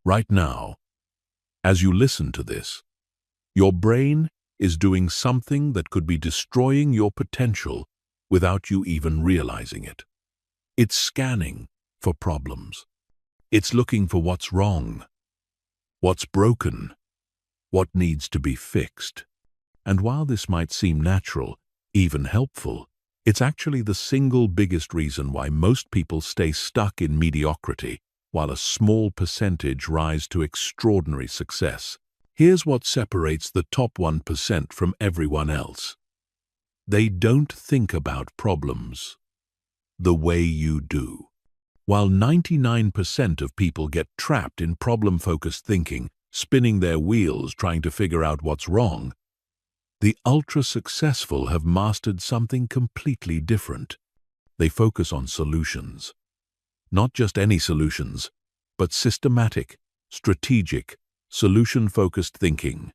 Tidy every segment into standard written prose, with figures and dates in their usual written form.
Right now, as you listen to this, your brain is doing something that could be destroying your potential without you even realizing it. It's scanning for problems. It's looking for what's wrong, what's broken, what needs to be fixed. And while this might seem natural, even helpful, it's actually the single biggest reason why most people stay stuck in mediocrity, while a small percentage rise to extraordinary success. Here's what separates the top 1% from everyone else. They don't think about problems the way you do. While 99% of people get trapped in problem-focused thinking, spinning their wheels trying to figure out what's wrong, the ultra-successful have mastered something completely different. They focus on solutions. Not just any solutions, but systematic, strategic, solution-focused thinking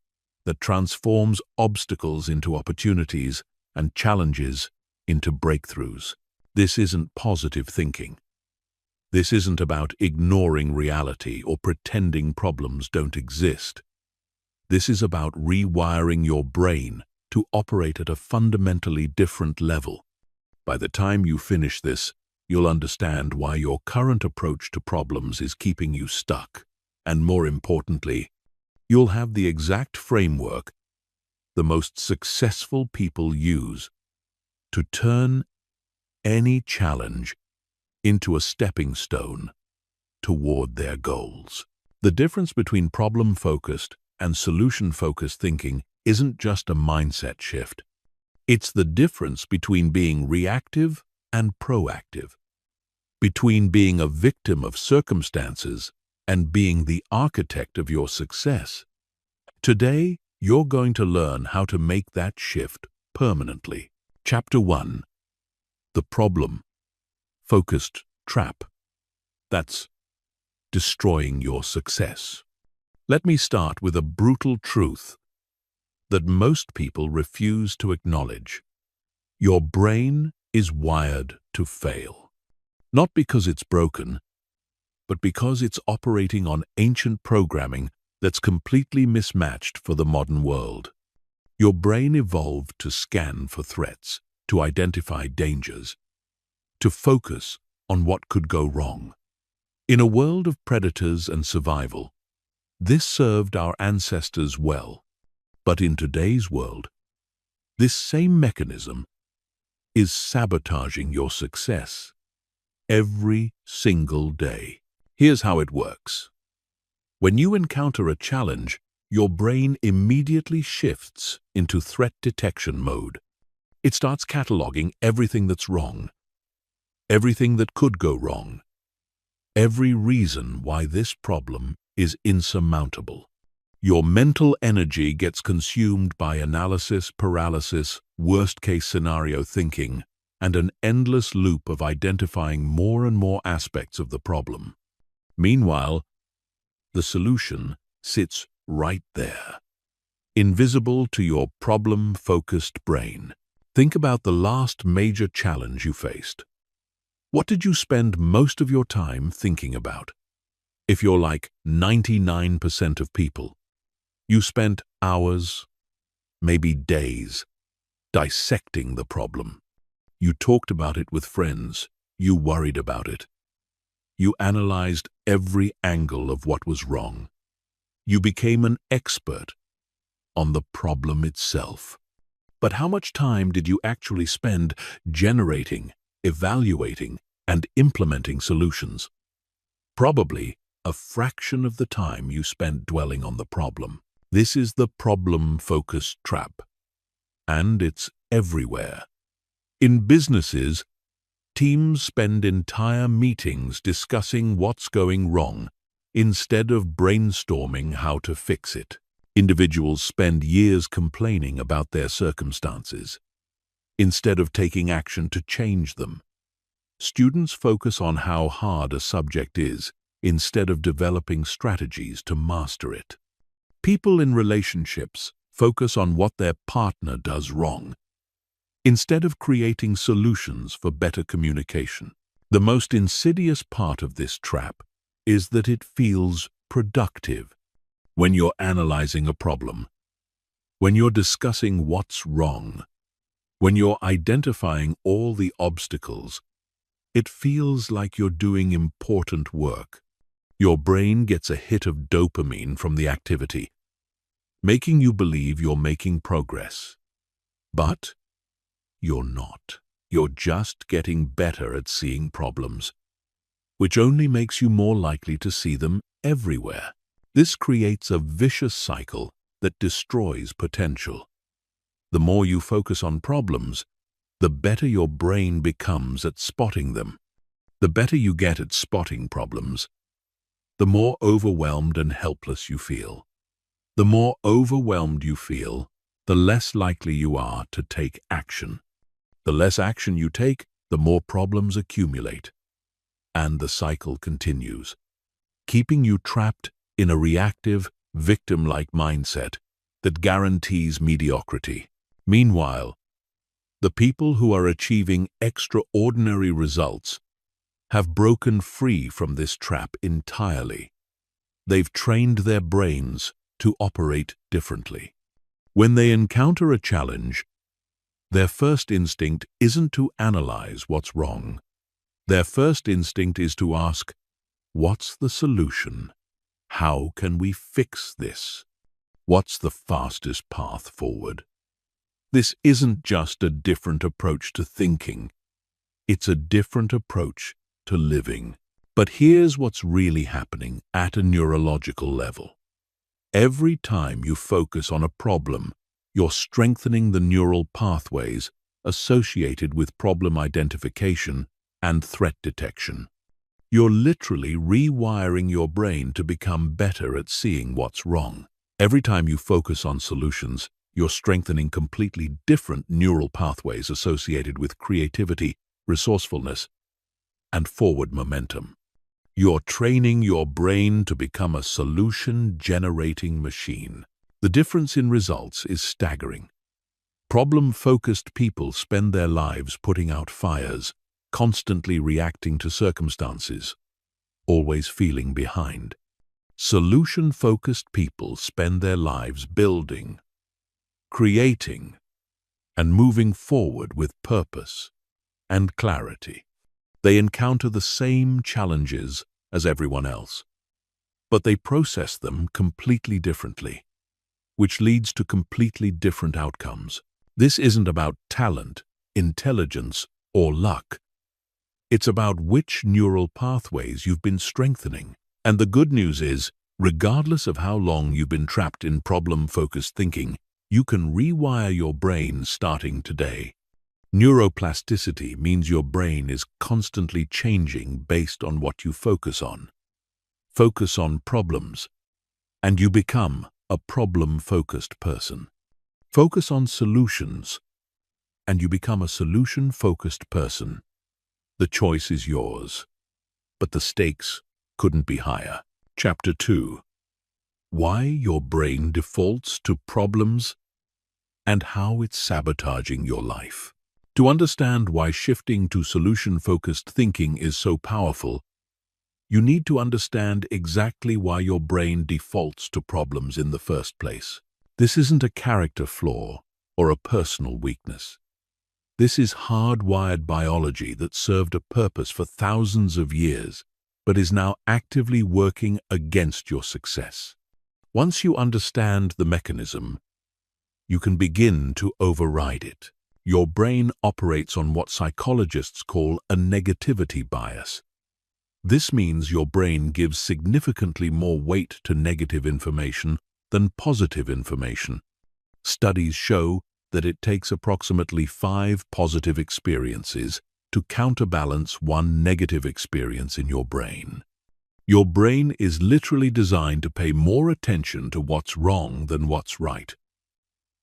that transforms obstacles into opportunities and challenges into breakthroughs. This isn't positive thinking. This isn't about ignoring reality or pretending problems don't exist. This is about rewiring your brain to operate at a fundamentally different level. By the time you finish this, you'll understand why your current approach to problems is keeping you stuck. And more importantly, you'll have the exact framework the most successful people use to turn any challenge into a stepping stone toward their goals. The difference between problem-focused and solution-focused thinking isn't just a mindset shift. It's the difference between being reactive and proactive, between being a victim of circumstances and being the architect of your success. Today, you're going to learn how to make that shift permanently. Chapter 1. The problem-focused trap. That's destroying your success. Let me start with a brutal truth that most people refuse to acknowledge. Your brain is wired to fail. Not because it's broken, but because it's operating on ancient programming that's completely mismatched for the modern world. Your brain evolved to scan for threats, to identify dangers, to focus on what could go wrong. In a world of predators and survival, this served our ancestors well. But in today's world, this same mechanism is sabotaging your success every single day. Here's how it works. When you encounter a challenge, your brain immediately shifts into threat detection mode. It starts cataloging everything that's wrong, everything that could go wrong, every reason why this problem is insurmountable. Your mental energy gets consumed by analysis paralysis, worst-case scenario thinking, and an endless loop of identifying more and more aspects of the problem. Meanwhile, the solution sits right there, invisible to your problem-focused brain. Think about the last major challenge you faced. What did you spend most of your time thinking about? If you're like 99% of people, you spent hours, maybe days, dissecting the problem. You talked about it with friends. You worried about it. You analyzed every angle of what was wrong. You became an expert on the problem itself. But how much time did you actually spend generating, evaluating, and implementing solutions? Probably a fraction of the time you spent dwelling on the problem. This is the problem-focused trap, and it's everywhere. In businesses, teams spend entire meetings discussing what's going wrong instead of brainstorming how to fix it. Individuals spend years complaining about their circumstances instead of taking action to change them. Students focus on how hard a subject is instead of developing strategies to master it. People in relationships focus on what their partner does wrong instead of creating solutions for better communication. The most insidious part of this trap is that it feels productive. When you're analyzing a problem, when you're discussing what's wrong, when you're identifying all the obstacles, it feels like you're doing important work. Your brain gets a hit of dopamine from the activity, making you believe you're making progress. But you're not. You're just getting better at seeing problems, which only makes you more likely to see them everywhere. This creates a vicious cycle that destroys potential. The more you focus on problems, the better your brain becomes at spotting them. The better you get at spotting problems, the more overwhelmed and helpless you feel. The more overwhelmed you feel, the less likely you are to take action. The less action you take, the more problems accumulate. And the cycle continues, keeping you trapped in a reactive, victim-like mindset that guarantees mediocrity. Meanwhile, the people who are achieving extraordinary results have broken free from this trap entirely. They've trained their brains to operate differently. When they encounter a challenge, their first instinct isn't to analyze what's wrong. Their first instinct is to ask, what's the solution? How can we fix this? What's the fastest path forward? This isn't just a different approach to thinking. It's a different approach to living. But here's what's really happening at a neurological level. Every time you focus on a problem, you're strengthening the neural pathways associated with problem identification and threat detection. You're literally rewiring your brain to become better at seeing what's wrong. Every time you focus on solutions, you're strengthening completely different neural pathways associated with creativity, resourcefulness, and forward momentum. You're training your brain to become a solution-generating machine. The difference in results is staggering. Problem-focused people spend their lives putting out fires, constantly reacting to circumstances, always feeling behind. Solution-focused people spend their lives building, creating, and moving forward with purpose and clarity. They encounter the same challenges as everyone else, but they process them completely differently, which leads to completely different outcomes. This isn't about talent, intelligence, or luck. It's about which neural pathways you've been strengthening. And the good news is, regardless of how long you've been trapped in problem-focused thinking, you can rewire your brain starting today. Neuroplasticity means your brain is constantly changing based on what you focus on. Focus on problems, and you become a problem-focused person. Focus on solutions, and you become a solution-focused person. The choice is yours, but the stakes couldn't be higher. Chapter 2. Why your brain defaults to problems and how it's sabotaging your life. To understand why shifting to solution-focused thinking is so powerful, you need to understand exactly why your brain defaults to problems in the first place. This isn't a character flaw or a personal weakness. This is hardwired biology that served a purpose for thousands of years, but is now actively working against your success. Once you understand the mechanism, you can begin to override it. Your brain operates on what psychologists call a negativity bias. This means your brain gives significantly more weight to negative information than positive information. Studies show that it takes approximately 5 positive experiences to counterbalance 1 negative experience in your brain. Your brain is literally designed to pay more attention to what's wrong than what's right,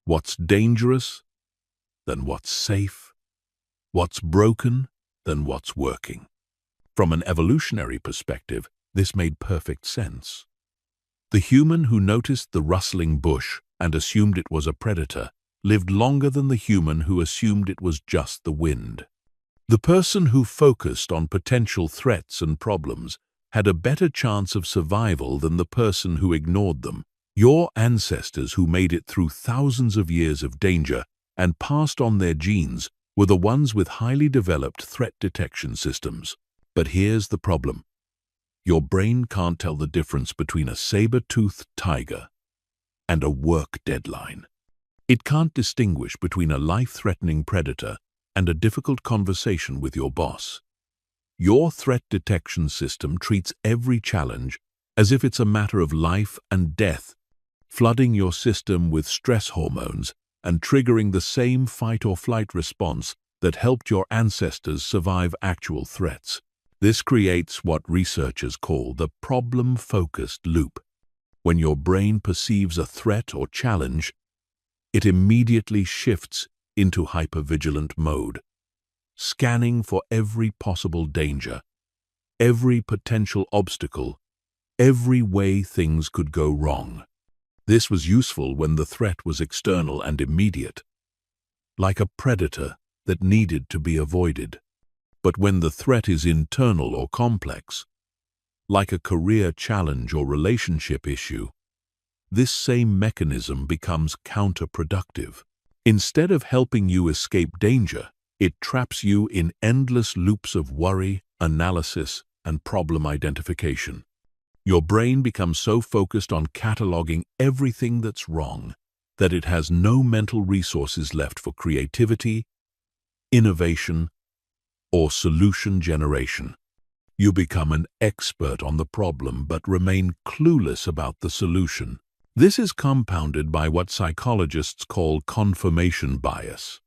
what's dangerous than what's safe, what's broken than what's working. From an evolutionary perspective, this made perfect sense. The human who noticed the rustling bush and assumed it was a predator lived longer than the human who assumed it was just the wind. The person who focused on potential threats and problems had a better chance of survival than the person who ignored them. Your ancestors who made it through thousands of years of danger and passed on their genes were the ones with highly developed threat detection systems. But here's the problem. Your brain can't tell the difference between a saber-toothed tiger and a work deadline. It can't distinguish between a life-threatening predator and a difficult conversation with your boss. Your threat detection system treats every challenge as if it's a matter of life and death, flooding your system with stress hormones and triggering the same fight-or-flight response that helped your ancestors survive actual threats. This creates what researchers call the problem-focused loop. When your brain perceives a threat or challenge, it immediately shifts into hypervigilant mode, scanning for every possible danger, every potential obstacle, every way things could go wrong. This was useful when the threat was external and immediate, like a predator that needed to be avoided. But when the threat is internal or complex, like a career challenge or relationship issue, this same mechanism becomes counterproductive. Instead of helping you escape danger, it traps you in endless loops of worry, analysis, and problem identification. Your brain becomes so focused on cataloging everything that's wrong that it has no mental resources left for creativity, innovation, or solution generation. You become an expert on the problem but remain clueless about the solution. This is compounded by what psychologists call confirmation bias.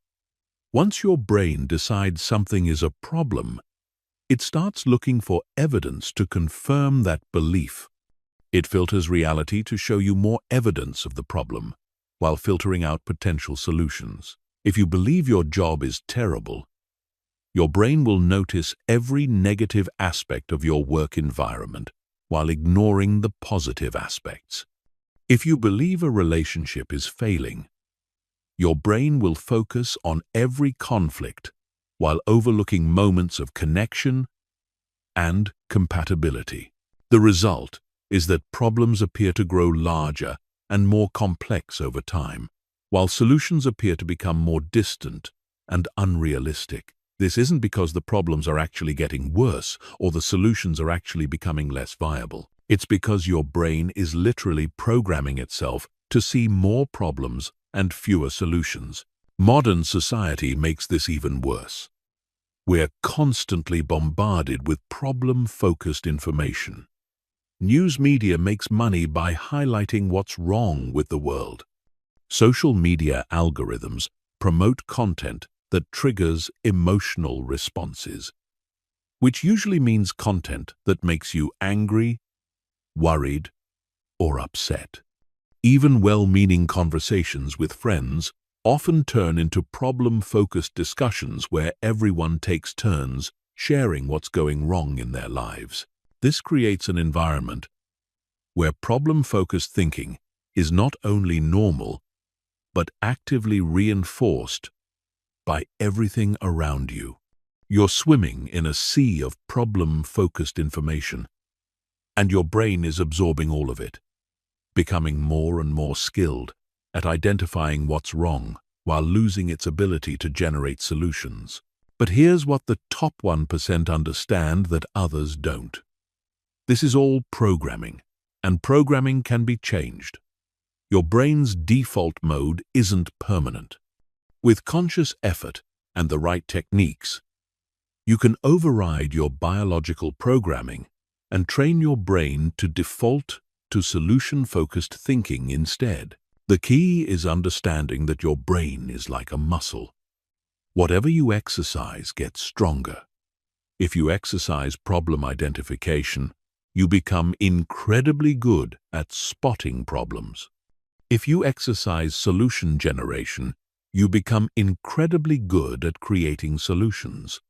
Once your brain decides something is a problem, it starts looking for evidence to confirm that belief. It filters reality to show you more evidence of the problem, while filtering out potential solutions. If you believe your job is terrible, your brain will notice every negative aspect of your work environment while ignoring the positive aspects. If you believe a relationship is failing, your brain will focus on every conflict while overlooking moments of connection and compatibility. The result is that problems appear to grow larger and more complex over time, while solutions appear to become more distant and unrealistic. This isn't because the problems are actually getting worse or the solutions are actually becoming less viable. It's because your brain is literally programming itself to see more problems and fewer solutions. Modern society makes this even worse. We're constantly bombarded with problem-focused information. News media makes money by highlighting what's wrong with the world. Social media algorithms promote content that triggers emotional responses, which usually means content that makes you angry, worried, or upset. Even well-meaning conversations with friends often turn into problem-focused discussions where everyone takes turns sharing what's going wrong in their lives. This creates an environment where problem-focused thinking is not only normal, but actively reinforced by everything around you. You're swimming in a sea of problem-focused information, and your brain is absorbing all of it, becoming more and more skilled at identifying what's wrong while losing its ability to generate solutions. But here's what the top 1% understand that others don't. This is all programming, and programming can be changed. Your brain's default mode isn't permanent. With conscious effort and the right techniques, you can override your biological programming and train your brain to default to solution-focused thinking instead. The key is understanding that your brain is like a muscle. Whatever you exercise gets stronger. If you exercise problem identification, you become incredibly good at spotting problems. If you exercise solution generation, you become incredibly good at creating solutions.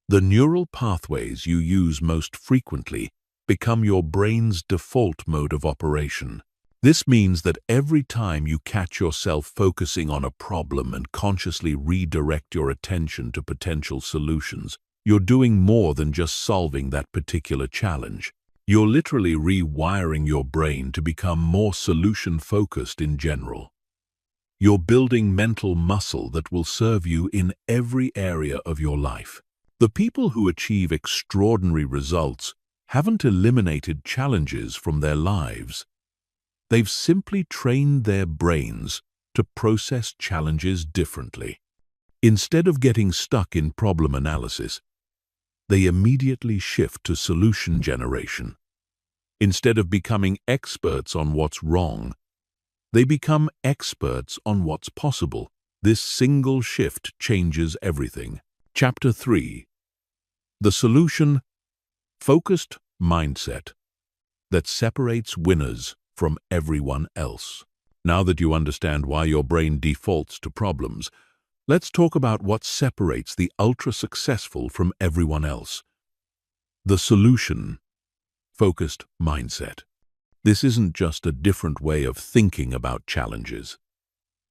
The neural pathways you use most frequently become your brain's default mode of operation. This means that every time you catch yourself focusing on a problem and consciously redirect your attention to potential solutions, you're doing more than just solving that particular challenge. You're literally rewiring your brain to become more solution-focused in general. You're building mental muscle that will serve you in every area of your life. The people who achieve extraordinary results haven't eliminated challenges from their lives. They've simply trained their brains to process challenges differently. Instead of getting stuck in problem analysis, they immediately shift to solution generation. Instead of becoming experts on what's wrong, they become experts on what's possible. This single shift changes everything. Chapter 3. The solution-focused mindset that separates winners from everyone else. Now that you understand why your brain defaults to problems, let's talk about what separates the ultra-successful from everyone else. The solution-focused mindset. This isn't just a different way of thinking about challenges.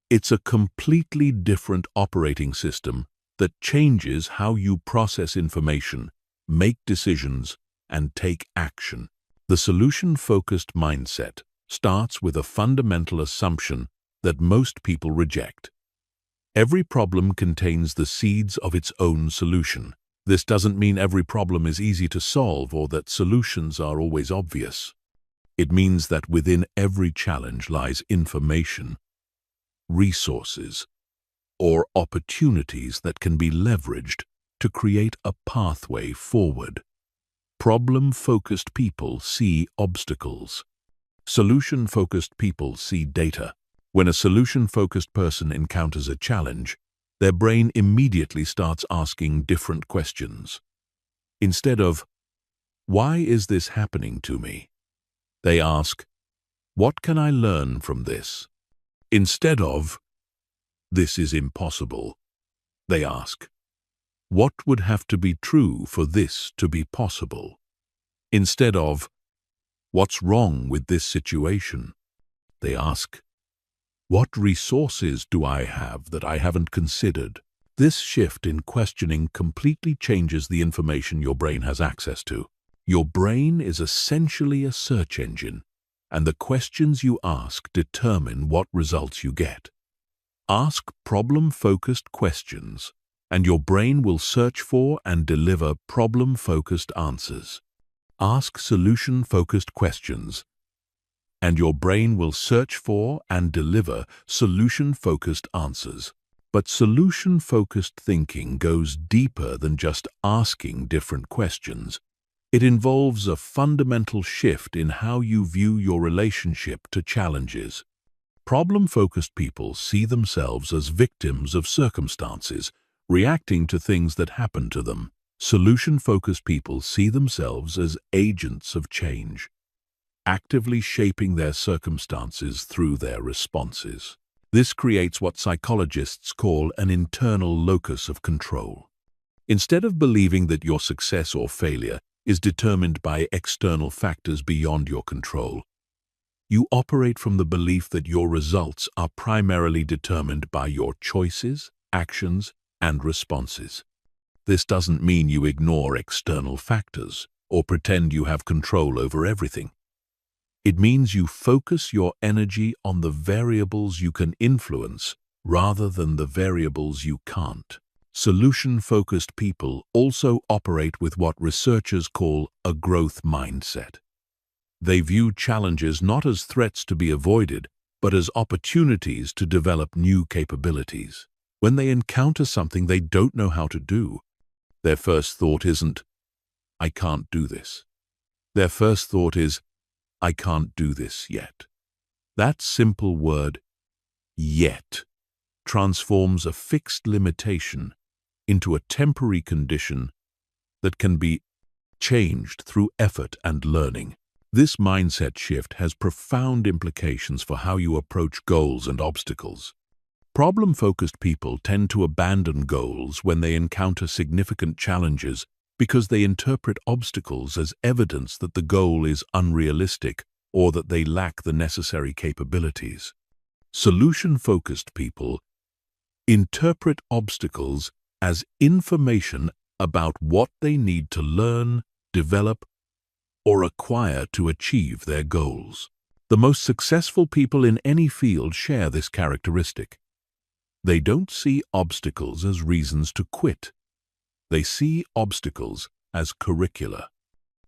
It's a completely different operating system that changes how you process information, make decisions, and take action. The solution-focused mindset starts with a fundamental assumption that most people reject. Every problem contains the seeds of its own solution. This doesn't mean every problem is easy to solve or that solutions are always obvious. It means that within every challenge lies information, resources, or opportunities that can be leveraged to create a pathway forward. Problem-focused people see obstacles. Solution-focused people see data. When a solution-focused person encounters a challenge, their brain immediately starts asking different questions. Instead of, "Why is this happening to me?" they ask, "What can I learn from this?" Instead of, "This is impossible," they ask, "What would have to be true for this to be possible?" Instead of, "What's wrong with this situation?" they ask, "What resources do I have that I haven't considered?" This shift in questioning completely changes the information your brain has access to. Your brain is essentially a search engine, and the questions you ask determine what results you get. Ask problem-focused questions, and your brain will search for and deliver problem-focused answers. Ask solution-focused questions, and your brain will search for and deliver solution-focused answers. But solution-focused thinking goes deeper than just asking different questions. It involves a fundamental shift in how you view your relationship to challenges. Problem-focused people see themselves as victims of circumstances, reacting to things that happen to them. Solution-focused people see themselves as agents of change, actively shaping their circumstances through their responses. This creates what psychologists call an internal locus of control. Instead of believing that your success or failure is determined by external factors beyond your control, you operate from the belief that your results are primarily determined by your choices, actions, and responses. This doesn't mean you ignore external factors or pretend you have control over everything. It means you focus your energy on the variables you can influence rather than the variables you can't. Solution-focused people also operate with what researchers call a growth mindset. They view challenges not as threats to be avoided, but as opportunities to develop new capabilities. When they encounter something they don't know how to do, their first thought isn't, "I can't do this." Their first thought is, "I can't do this yet." That simple word, "yet," transforms a fixed limitation into a temporary condition that can be changed through effort and learning. This mindset shift has profound implications for how you approach goals and obstacles. Problem-focused people tend to abandon goals when they encounter significant challenges because they interpret obstacles as evidence that the goal is unrealistic or that they lack the necessary capabilities. Solution-focused people interpret obstacles as information about what they need to learn, develop, or acquire to achieve their goals. The most successful people in any field share this characteristic. They don't see obstacles as reasons to quit. They see obstacles as curricula.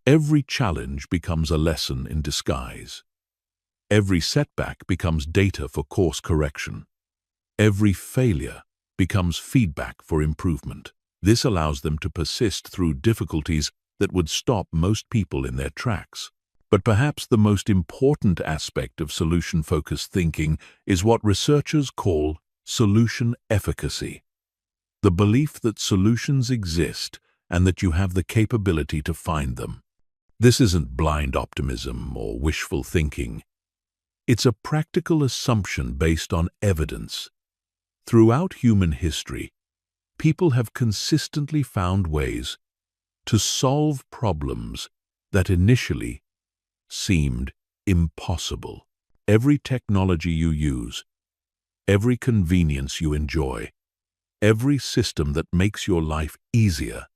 Every challenge becomes a lesson in disguise. Every setback becomes data for course correction. Every failure becomes feedback for improvement. This allows them to persist through difficulties that would stop most people in their tracks. But perhaps the most important aspect of solution-focused thinking is what researchers call solution efficacy. The belief that solutions exist and that you have the capability to find them. This isn't blind optimism or wishful thinking. It's a practical assumption based on evidence. Throughout human history, people have consistently found ways to solve problems that initially seemed impossible. Every technology you use, every convenience you enjoy, every system that makes your life easier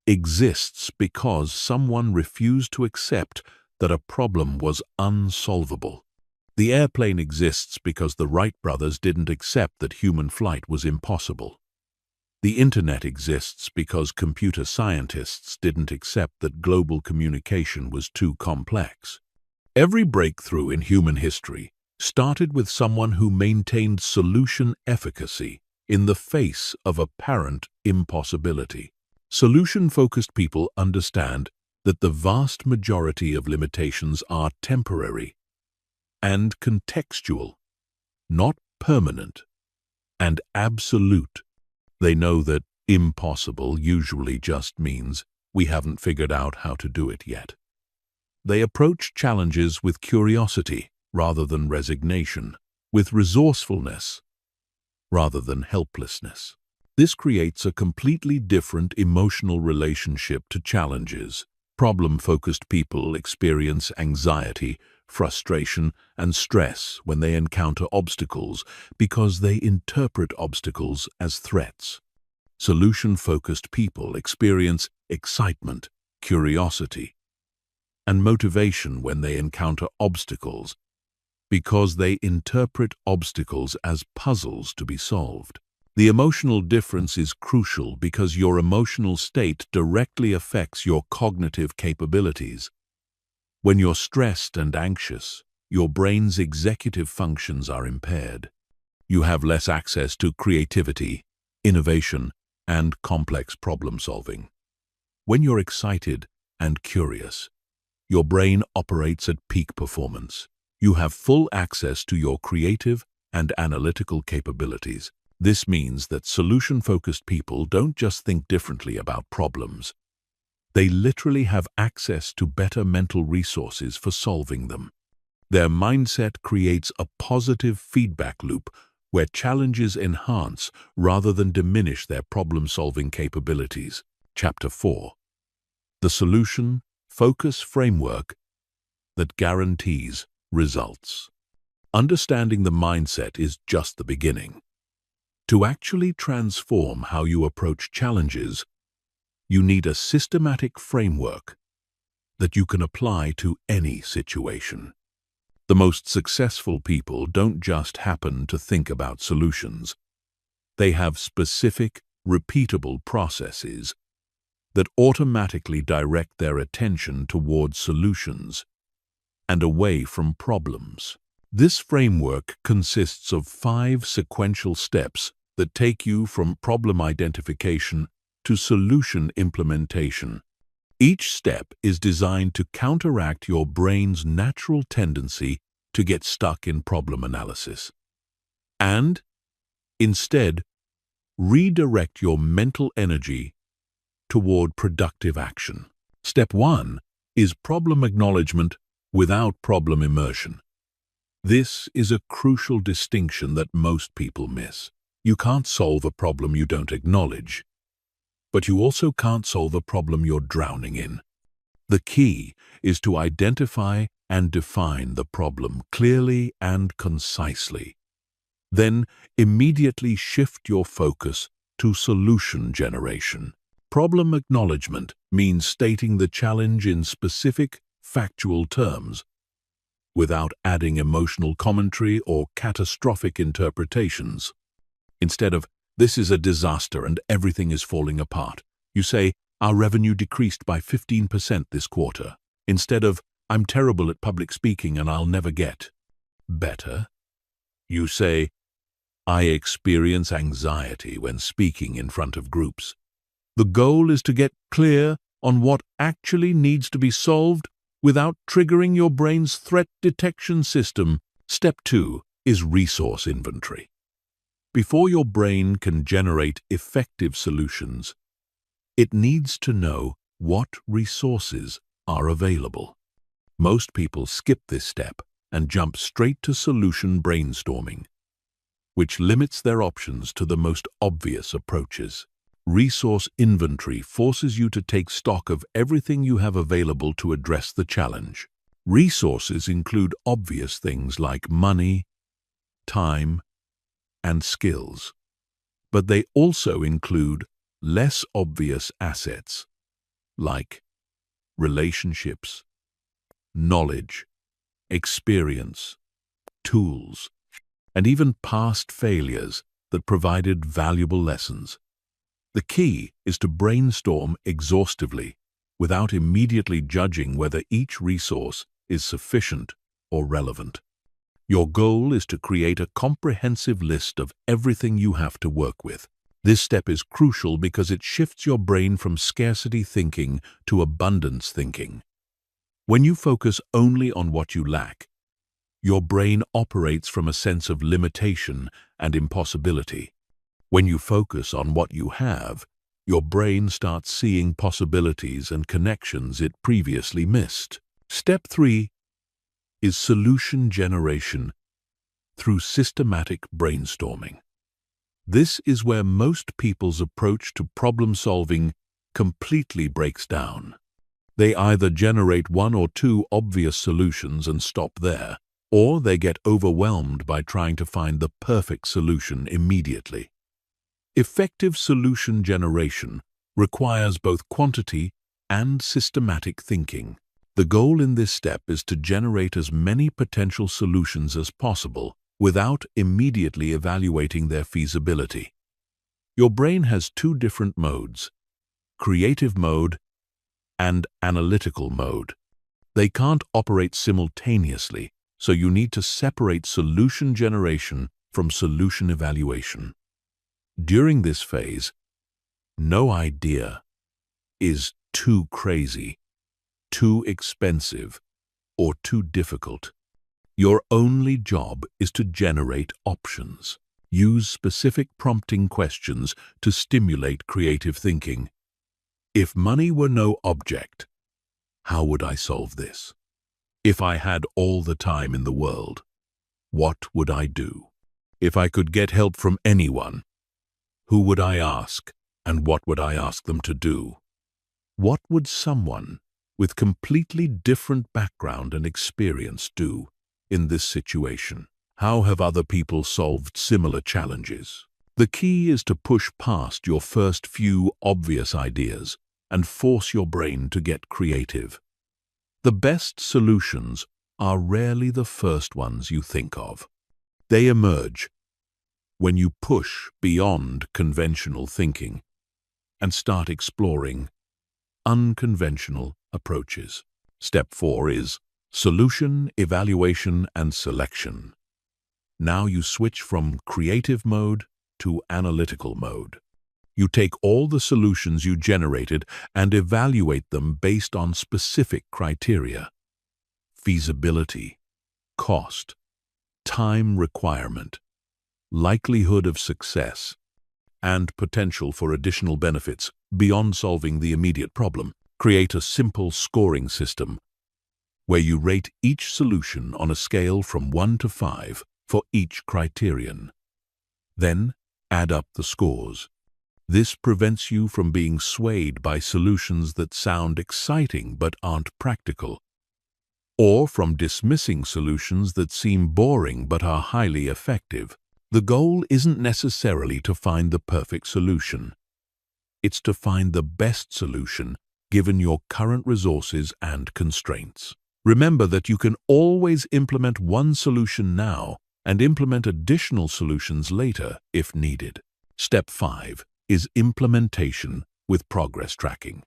exists because someone refused to accept that a problem was unsolvable. The airplane exists because the Wright brothers didn't accept that human flight was impossible. The internet exists because computer scientists didn't accept that global communication was too complex. Every breakthrough in human history started with someone who maintained solution efficacy in the face of apparent impossibility. Solution-focused people understand that the vast majority of limitations are temporary and contextual, not permanent and absolute. They know that impossible usually just means we haven't figured out how to do it yet. They approach challenges with curiosity rather than resignation, with resourcefulness rather than helplessness. This creates a completely different emotional relationship to challenges. Problem-focused people experience anxiety, frustration, and stress when they encounter obstacles because they interpret obstacles as threats. Solution-focused people experience excitement, curiosity, and motivation when they encounter obstacles because they interpret obstacles as puzzles to be solved. The emotional difference is crucial because your emotional state directly affects your cognitive capabilities. When you're stressed and anxious, your brain's executive functions are impaired. You have less access to creativity, innovation, and complex problem-solving. When you're excited and curious, your brain operates at peak performance. You have full access to your creative and analytical capabilities. This means that solution-focused people don't just think differently about problems. They literally have access to better mental resources for solving them. Their mindset creates a positive feedback loop where challenges enhance rather than diminish their problem-solving capabilities. Chapter 4. The Solution Focus Framework that Guarantees Results. Understanding the mindset is just the beginning. To actually transform how you approach challenges, you need a systematic framework that you can apply to any situation. The most successful people don't just happen to think about solutions. They have specific, repeatable processes that automatically direct their attention towards solutions and away from problems. This framework consists of 5 sequential steps that take you from problem identification to solution implementation. Each step is designed to counteract your brain's natural tendency to get stuck in problem analysis, and instead redirect your mental energy toward productive action. Step 1 is problem acknowledgement without problem immersion. This is a crucial distinction that most people miss. You can't solve a problem you don't acknowledge, but you also can't solve a problem you're drowning in. The key is to identify and define the problem clearly and concisely. Then immediately shift your focus to solution generation. Problem acknowledgement means stating the challenge in specific, factual terms, without adding emotional commentary or catastrophic interpretations. Instead of, "This is a disaster and everything is falling apart," you say, "Our revenue decreased by 15% this quarter." Instead of, "I'm terrible at public speaking and I'll never get better," you say, "I experience anxiety when speaking in front of groups." The goal is to get clear on what actually needs to be solved without triggering your brain's threat detection system. Step 2 is resource inventory. Before your brain can generate effective solutions, it needs to know what resources are available. Most people skip this step and jump straight to solution brainstorming, which limits their options to the most obvious approaches. Resource inventory forces you to take stock of everything you have available to address the challenge. Resources include obvious things like money, time, and skills, but they also include less obvious assets like relationships, knowledge, experience, tools, and even past failures that provided valuable lessons. The key is to brainstorm exhaustively without immediately judging whether each resource is sufficient or relevant. Your goal is to create a comprehensive list of everything you have to work with. This step is crucial because it shifts your brain from scarcity thinking to abundance thinking. When you focus only on what you lack, your brain operates from a sense of limitation and impossibility. When you focus on what you have, your brain starts seeing possibilities and connections it previously missed. Step 3 is solution generation through systematic brainstorming. This is where most people's approach to problem-solving completely breaks down. They either generate one or two obvious solutions and stop there, or they get overwhelmed by trying to find the perfect solution immediately. Effective solution generation requires both quantity and systematic thinking. The goal in this step is to generate as many potential solutions as possible without immediately evaluating their feasibility. Your brain has two different modes: creative mode and analytical mode. They can't operate simultaneously, so you need to separate solution generation from solution evaluation. During this phase, no idea is too crazy, too expensive, or too difficult. Your only job is to generate options. Use specific prompting questions to stimulate creative thinking. If money were no object, how would I solve this? If I had all the time in the world, what would I do? If I could get help from anyone, who would I ask, and what would I ask them to do? What would someone with completely different background and experience do in this situation? How have other people solved similar challenges? The key is to push past your first few obvious ideas and force your brain to get creative. The best solutions are rarely the first ones you think of. They emerge when you push beyond conventional thinking and start exploring unconventional approaches. Step 4 is solution, evaluation, and selection. Now you switch from creative mode to analytical mode. You take all the solutions you generated and evaluate them based on specific criteria: feasibility, cost, time requirement, likelihood of success, and potential for additional benefits beyond solving the immediate problem. Create a simple scoring system where you rate each solution on a scale from 1 to 5 for each criterion. Then add up the scores. This prevents you from being swayed by solutions that sound exciting but aren't practical, or from dismissing solutions that seem boring but are highly effective. The goal isn't necessarily to find the perfect solution. It's to find the best solution given your current resources and constraints. Remember that you can always implement one solution now and implement additional solutions later if needed. Step 5 is implementation with progress tracking.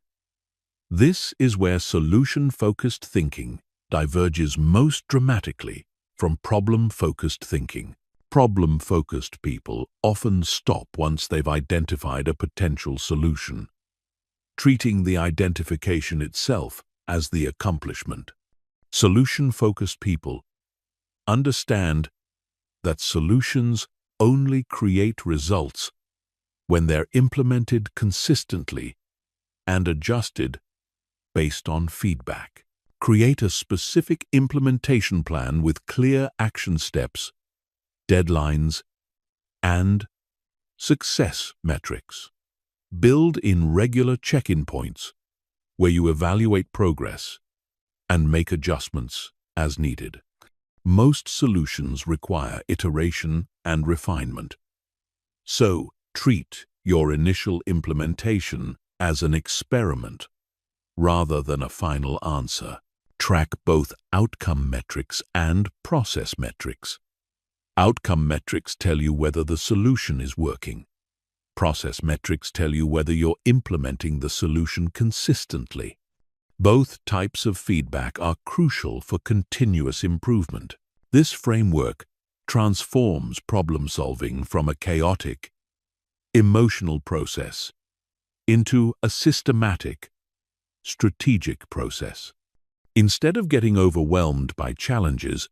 This is where solution-focused thinking diverges most dramatically from problem-focused thinking. Problem-focused people often stop once they've identified a potential solution, treating the identification itself as the accomplishment. Solution-focused people understand that solutions only create results when they're implemented consistently and adjusted based on feedback. Create a specific implementation plan with clear action steps, deadlines, and success metrics. Build in regular check-in points where you evaluate progress and make adjustments as needed. Most solutions require iteration and refinement, so treat your initial implementation as an experiment rather than a final answer. Track both outcome metrics and process metrics. Outcome metrics tell you whether the solution is working. Process metrics tell you whether you're implementing the solution consistently. Both types of feedback are crucial for continuous improvement. This framework transforms problem-solving from a chaotic, emotional process into a systematic, strategic process. Instead of getting overwhelmed by challenges,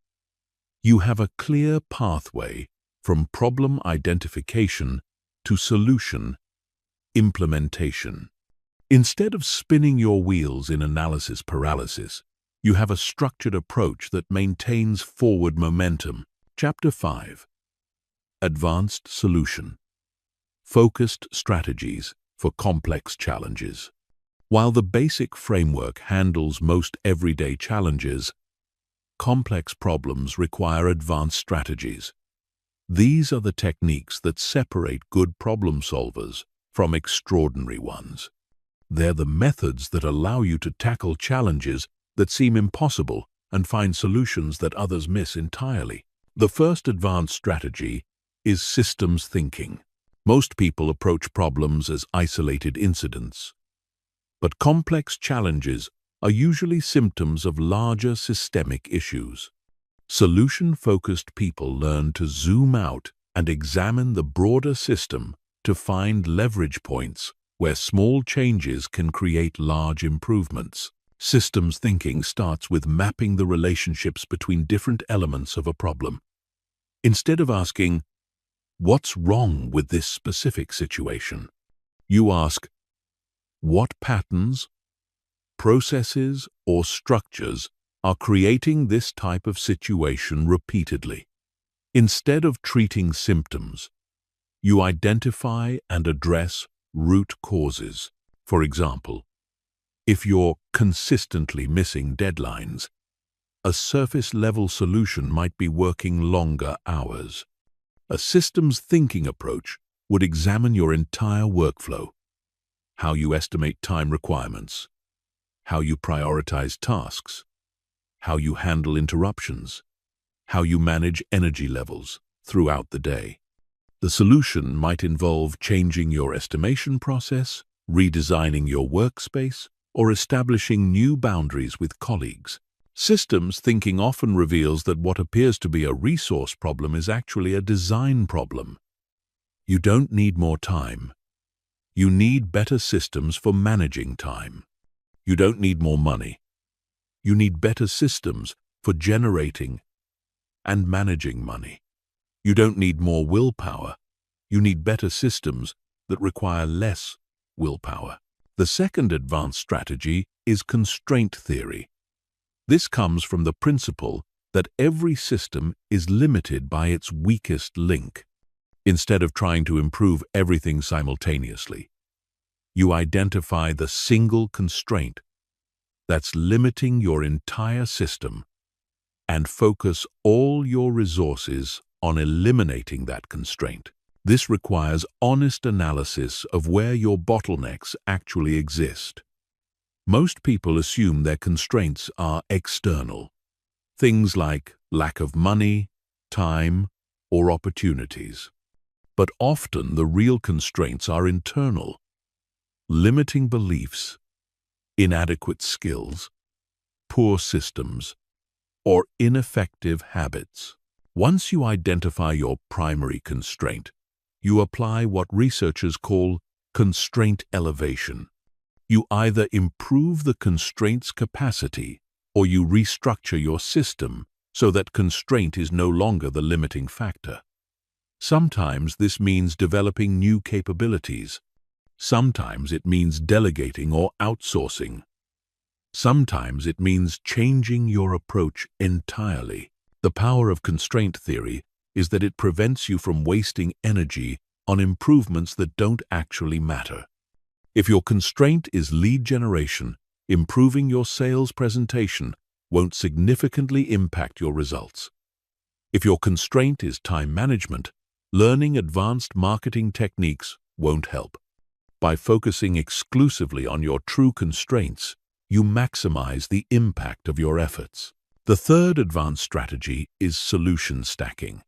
you have a clear pathway from problem identification to solution implementation. Instead of spinning your wheels in analysis paralysis, you have a structured approach that maintains forward momentum. Chapter 5. Advanced Solution. Focused strategies for complex challenges. While the basic framework handles most everyday challenges, complex problems require advanced strategies. These are the techniques that separate good problem solvers from extraordinary ones. They're the methods that allow you to tackle challenges that seem impossible and find solutions that others miss entirely. The first advanced strategy is systems thinking. Most people approach problems as isolated incidents, but complex challenges are usually symptoms of larger systemic issues. Solution-focused people learn to zoom out and examine the broader system to find leverage points where small changes can create large improvements. Systems thinking starts with mapping the relationships between different elements of a problem. Instead of asking, "What's wrong with this specific situation?" you ask, "What patterns, processes, or structures are creating this type of situation repeatedly?" Instead of treating symptoms, you identify and address root causes. For example, if you're consistently missing deadlines, a surface-level solution might be working longer hours. A systems thinking approach would examine your entire workflow: how you estimate time requirements, how you prioritize tasks, how you handle interruptions, how you manage energy levels throughout the day. The solution might involve changing your estimation process, redesigning your workspace, or establishing new boundaries with colleagues. Systems thinking often reveals that what appears to be a resource problem is actually a design problem. You don't need more time. You need better systems for managing time. You don't need more money. You need better systems for generating and managing money. You don't need more willpower. You need better systems that require less willpower. The second advanced strategy is constraint theory. This comes from the principle that every system is limited by its weakest link. Instead of trying to improve everything simultaneously, you identify the single constraint that's limiting your entire system and focus all your resources on eliminating that constraint. This requires honest analysis of where your bottlenecks actually exist. Most people assume their constraints are external, things like lack of money, time, or opportunities. But often the real constraints are internal, limiting beliefs, inadequate skills, poor systems, or ineffective habits. Once you identify your primary constraint, you apply what researchers call constraint elevation. You either improve the constraint's capacity or you restructure your system so that constraint is no longer the limiting factor. Sometimes this means developing new capabilities. Sometimes it means delegating or outsourcing. Sometimes it means changing your approach entirely. The power of constraint theory is that it prevents you from wasting energy on improvements that don't actually matter. If your constraint is lead generation, improving your sales presentation won't significantly impact your results. If your constraint is time management, learning advanced marketing techniques won't help. By focusing exclusively on your true constraints, you maximize the impact of your efforts. The third advanced strategy is solution stacking.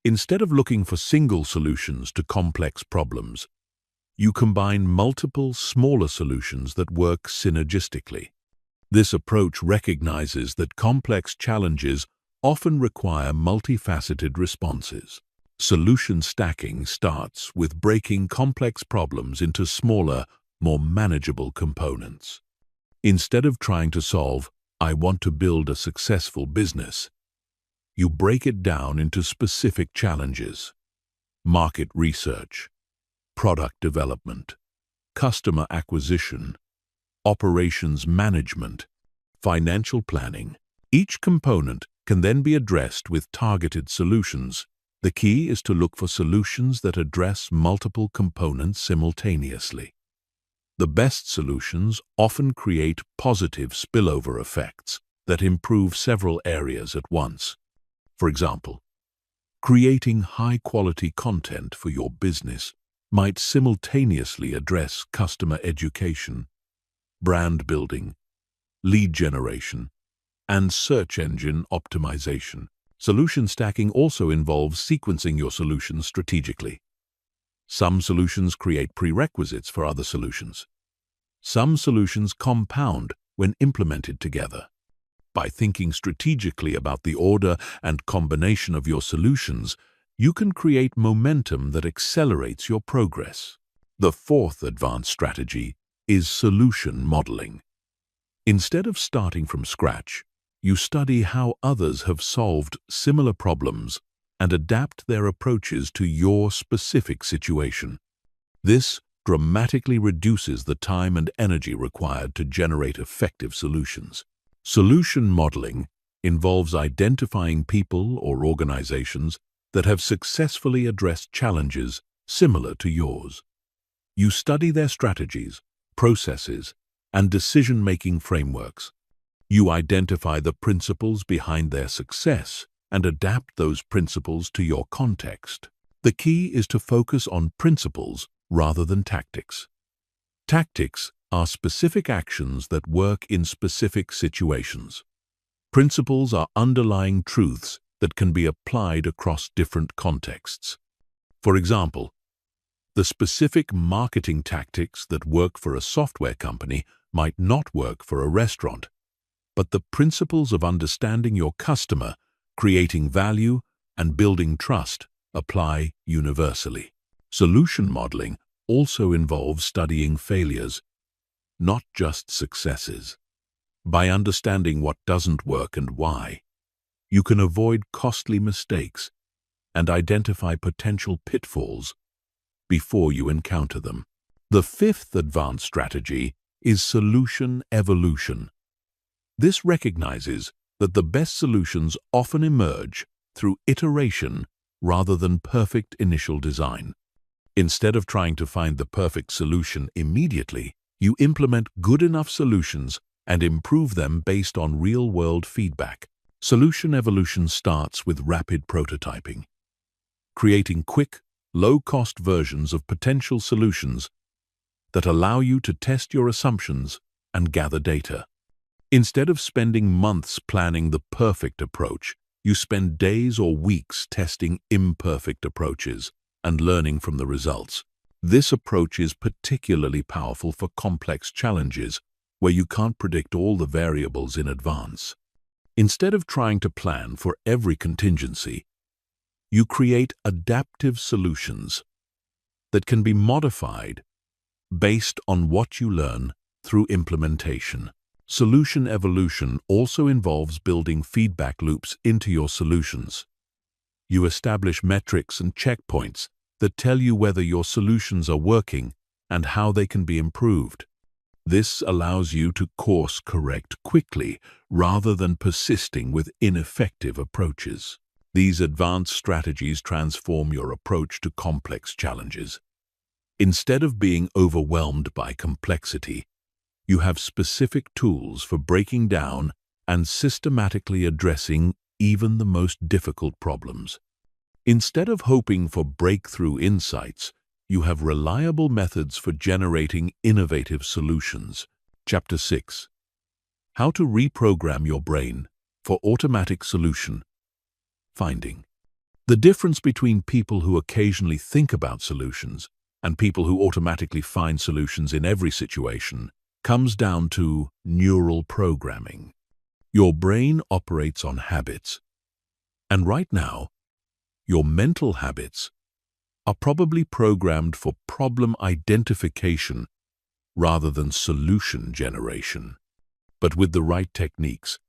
Instead of looking for single solutions to complex problems, you combine multiple smaller solutions that work synergistically. This approach recognizes that complex challenges often require multifaceted responses. Solution stacking starts with breaking complex problems into smaller, more manageable components. Instead of trying to solve, "I want to build a successful business," you break it down into specific challenges: market research, product development, customer acquisition, operations management, financial planning. Each component can then be addressed with targeted solutions. The key is to look for solutions that address multiple components simultaneously. The best solutions often create positive spillover effects that improve several areas at once. For example, creating high-quality content for your business might simultaneously address customer education, brand building, lead generation, and search engine optimization. Solution stacking also involves sequencing your solutions strategically. Some solutions create prerequisites for other solutions. Some solutions compound when implemented together. By thinking strategically about the order and combination of your solutions, you can create momentum that accelerates your progress. The fourth advanced strategy is solution modeling. Instead of starting from scratch, you study how others have solved similar problems and adapt their approaches to your specific situation. This dramatically reduces the time and energy required to generate effective solutions. Solution modeling involves identifying people or organizations that have successfully addressed challenges similar to yours. You study their strategies, processes, and decision-making frameworks. You identify the principles behind their success and adapt those principles to your context. The key is to focus on principles rather than tactics. Tactics are specific actions that work in specific situations. Principles are underlying truths that can be applied across different contexts. For example, the specific marketing tactics that work for a software company might not work for a restaurant, but the principles of understanding your customer, creating value, and building trust apply universally. Solution modeling also involves studying failures, not just successes. By understanding what doesn't work and why, you can avoid costly mistakes and identify potential pitfalls before you encounter them. The fifth advanced strategy is solution evolution. This recognizes that the best solutions often emerge through iteration rather than perfect initial design. Instead of trying to find the perfect solution immediately, you implement good enough solutions and improve them based on real-world feedback. Solution evolution starts with rapid prototyping. Creating quick, low-cost versions of potential solutions that allow you to test your assumptions and gather data. Instead of spending months planning the perfect approach, you spend days or weeks testing imperfect approaches and learning from the results. This approach is particularly powerful for complex challenges where you can't predict all the variables in advance. Instead of trying to plan for every contingency, you create adaptive solutions that can be modified based on what you learn through implementation. Solution evolution also involves building feedback loops into your solutions. You establish metrics and checkpoints that tell you whether your solutions are working and how they can be improved. This allows you to course correct quickly rather than persisting with ineffective approaches. These advanced strategies transform your approach to complex challenges. Instead of being overwhelmed by complexity, you have specific tools for breaking down and systematically addressing even the most difficult problems. Instead of hoping for breakthrough insights, you have reliable methods for generating innovative solutions. Chapter 6. How to reprogram your brain for automatic solution finding. The difference between people who occasionally think about solutions and people who automatically find solutions in every situation comes down to neural programming. Your brain operates on habits, and right now, your mental habits are probably programmed for problem identification rather than solution generation. But with the right techniques,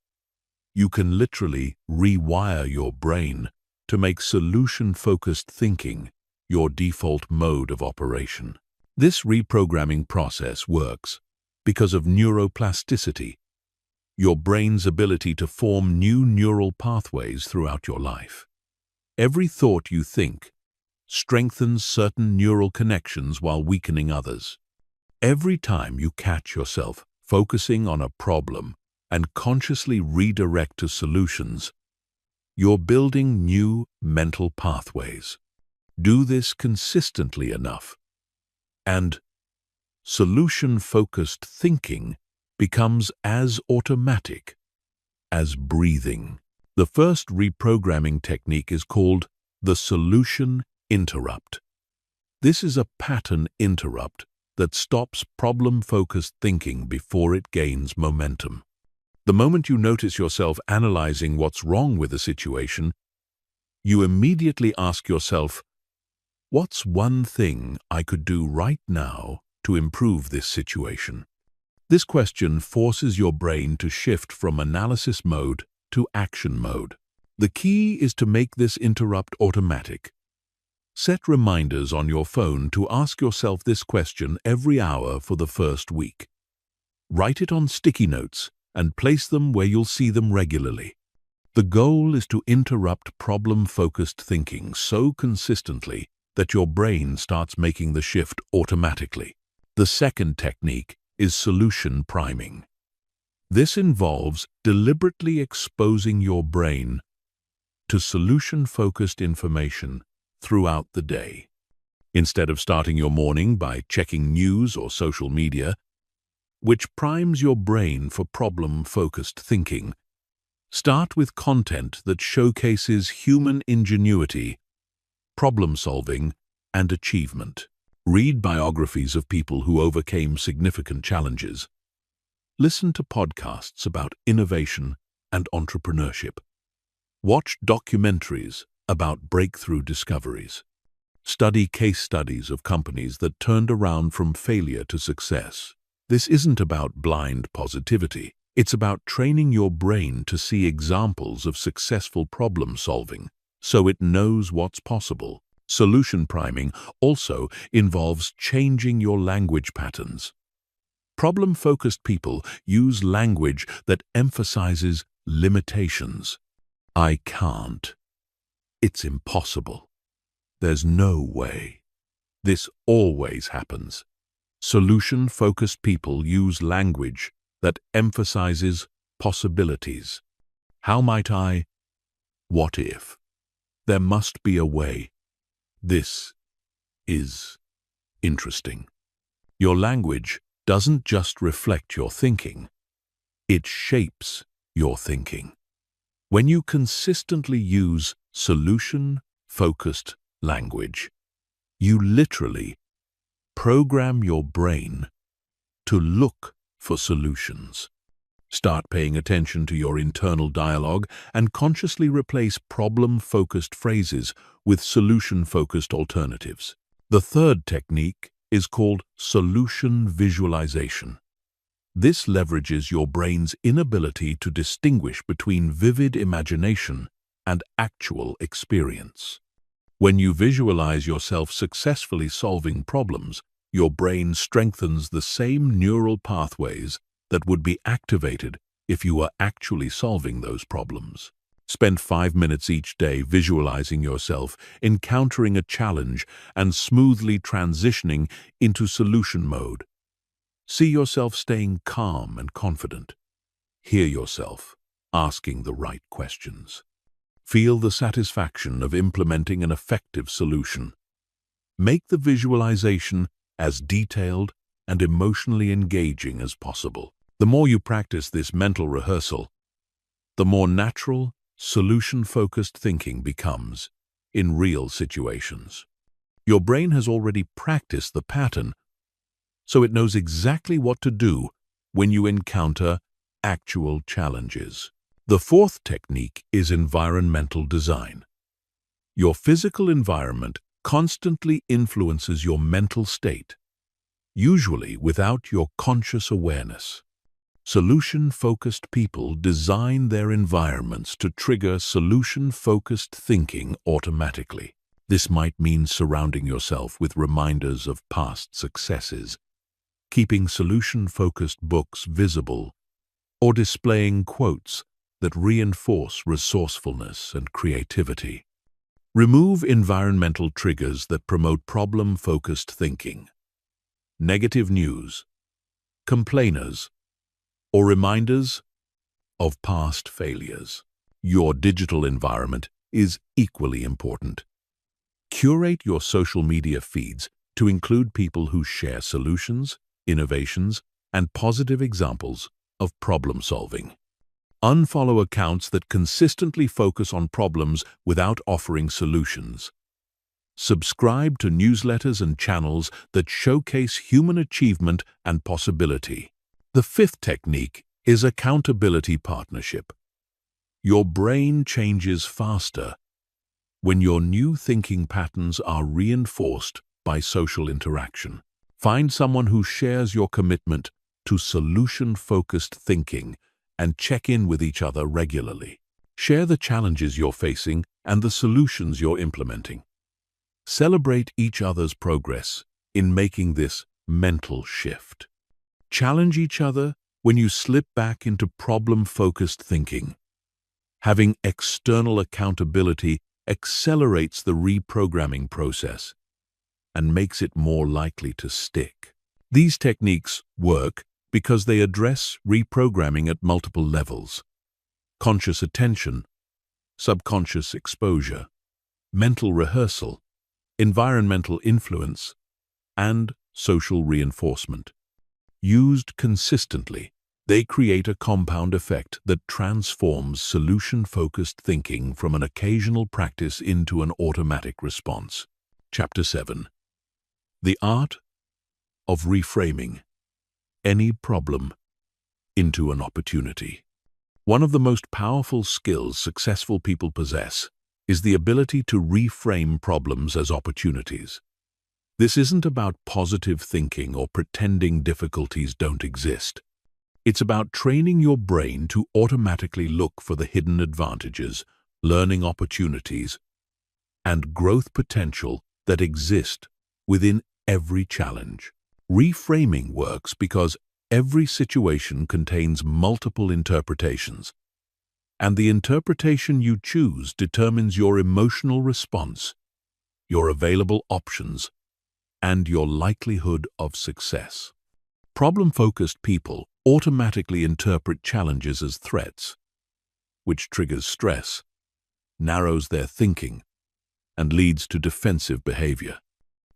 you can literally rewire your brain to make solution-focused thinking your default mode of operation. This reprogramming process works because of neuroplasticity, your brain's ability to form new neural pathways throughout your life. Every thought you think strengthens certain neural connections while weakening others. Every time you catch yourself focusing on a problem and consciously redirect to solutions, you're building new mental pathways. Do this consistently enough, and solution-focused thinking becomes as automatic as breathing. The first reprogramming technique is called the solution interrupt. This is a pattern interrupt that stops problem-focused thinking before it gains momentum. The moment you notice yourself analyzing what's wrong with a situation, you immediately ask yourself, what's one thing I could do right now to improve this situation? This question forces your brain to shift from analysis mode to action mode. The key is to make this interrupt automatic. Set reminders on your phone to ask yourself this question every hour for the first week. Write it on sticky notes and place them where you'll see them regularly. The goal is to interrupt problem-focused thinking so consistently that your brain starts making the shift automatically. The second technique is solution priming. This involves deliberately exposing your brain to solution-focused information throughout the day. Instead of starting your morning by checking news or social media, which primes your brain for problem-focused thinking, start with content that showcases human ingenuity, problem-solving, and achievement. Read biographies of people who overcame significant challenges. Listen to podcasts about innovation and entrepreneurship. Watch documentaries about breakthrough discoveries. Study case studies of companies that turned around from failure to success. This isn't about blind positivity. It's about training your brain to see examples of successful problem solving so it knows what's possible. Solution priming also involves changing your language patterns. Problem-focused people use language that emphasizes limitations. I can't. It's impossible. There's no way. This always happens. Solution-focused people use language that emphasizes possibilities. How might I? What if? There must be a way. This is interesting. Your language doesn't just reflect your thinking, it shapes your thinking. When you consistently use solution-focused language, you literally program your brain to look for solutions. Start paying attention to your internal dialogue and consciously replace problem-focused phrases with solution-focused alternatives. The third technique is called solution visualization. This leverages your brain's inability to distinguish between vivid imagination and actual experience. When you visualize yourself successfully solving problems, your brain strengthens the same neural pathways that would be activated if you were actually solving those problems. Spend 5 minutes each day visualizing yourself encountering a challenge and smoothly transitioning into solution mode. See yourself staying calm and confident. Hear yourself asking the right questions. Feel the satisfaction of implementing an effective solution. Make the visualization as detailed and emotionally engaging as possible. The more you practice this mental rehearsal, the more natural, solution-focused thinking becomes in real situations. Your brain has already practiced the pattern, so it knows exactly what to do when you encounter actual challenges. The fourth technique is environmental design. Your physical environment constantly influences your mental state, usually without your conscious awareness. Solution-focused people design their environments to trigger solution-focused thinking automatically. This might mean surrounding yourself with reminders of past successes, keeping solution-focused books visible, or displaying quotes that reinforce resourcefulness and creativity. Remove environmental triggers that promote problem-focused thinking. Negative news, complainers, or reminders of past failures. Your digital environment is equally important. Curate your social media feeds to include people who share solutions, innovations, and positive examples of problem-solving. Unfollow accounts that consistently focus on problems without offering solutions. Subscribe to newsletters and channels that showcase human achievement and possibility. The fifth technique is accountability partnership. Your brain changes faster when your new thinking patterns are reinforced by social interaction. Find someone who shares your commitment to solution-focused thinking and check in with each other regularly. Share the challenges you're facing and the solutions you're implementing. Celebrate each other's progress in making this mental shift. Challenge each other when you slip back into problem-focused thinking. Having external accountability accelerates the reprogramming process and makes it more likely to stick. These techniques work because they address reprogramming at multiple levels: conscious attention, subconscious exposure, mental rehearsal, environmental influence, and social reinforcement. Used consistently, they create a compound effect that transforms solution-focused thinking from an occasional practice into an automatic response. Chapter 7. The Art of Reframing Any Problem into an Opportunity. One of the most powerful skills successful people possess is the ability to reframe problems as opportunities. This isn't about positive thinking or pretending difficulties don't exist. It's about training your brain to automatically look for the hidden advantages, learning opportunities, and growth potential that exist within every challenge. Reframing works because every situation contains multiple interpretations, and the interpretation you choose determines your emotional response, your available options, and your likelihood of success. Problem-focused people automatically interpret challenges as threats, which triggers stress, narrows their thinking, and leads to defensive behavior.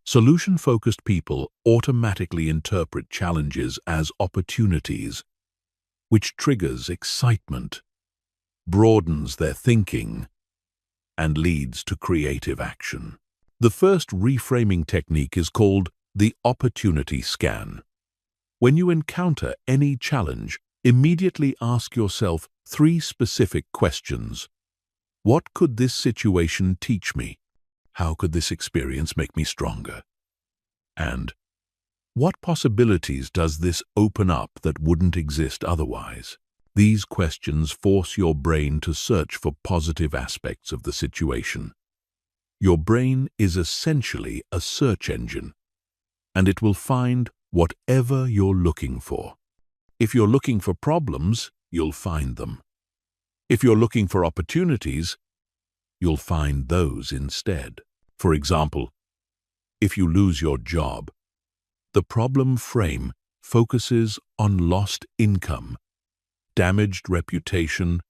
Solution-focused people automatically interpret challenges as opportunities, which triggers excitement, broadens their thinking, and leads to creative action. The first reframing technique is called the opportunity scan. When you encounter any challenge, immediately ask yourself 3 specific questions. What could this situation teach me? How could this experience make me stronger? And what possibilities does this open up that wouldn't exist otherwise? These questions force your brain to search for positive aspects of the situation. Your brain is essentially a search engine, and it will find whatever you're looking for. If you're looking for problems, you'll find them. If you're looking for opportunities, you'll find those instead. For example, if you lose your job, the problem frame focuses on lost income, damaged reputation,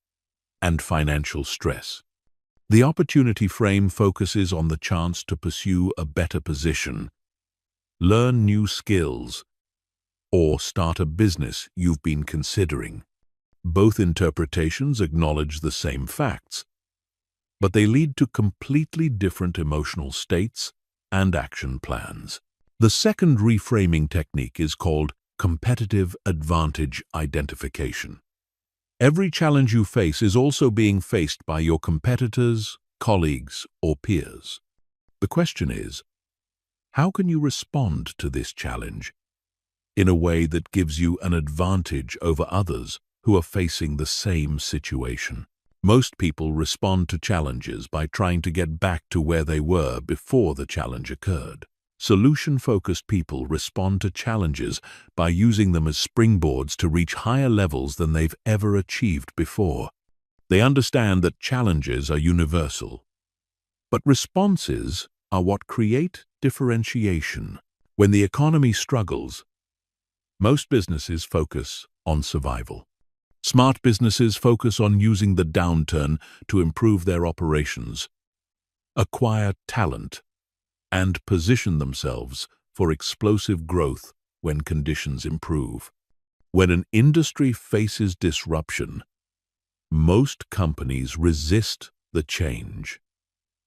and financial stress. The opportunity frame focuses on the chance to pursue a better position, learn new skills, or start a business you've been considering. Both interpretations acknowledge the same facts, but they lead to completely different emotional states and action plans. The second reframing technique is called competitive advantage identification. Every challenge you face is also being faced by your competitors, colleagues, or peers. The question is, how can you respond to this challenge in a way that gives you an advantage over others who are facing the same situation? Most people respond to challenges by trying to get back to where they were before the challenge occurred. Solution-focused people respond to challenges by using them as springboards to reach higher levels than they've ever achieved before. They understand that challenges are universal, but responses are what create differentiation. When the economy struggles, most businesses focus on survival. Smart businesses focus on using the downturn to improve their operations, acquire talent, and position themselves for explosive growth when conditions improve. When an industry faces disruption, most companies resist the change.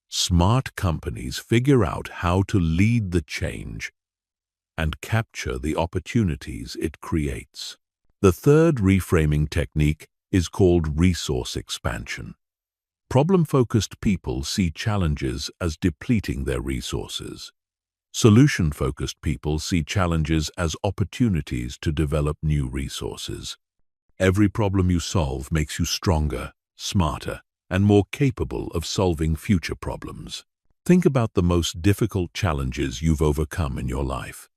Smart companies figure out how to lead the change and capture the opportunities it creates. The third reframing technique is called resource expansion. Problem-focused people see challenges as depleting their resources. Solution-focused people see challenges as opportunities to develop new resources. Every problem you solve makes you stronger, smarter, and more capable of solving future problems. Think about the most difficult challenges you've overcome in your life.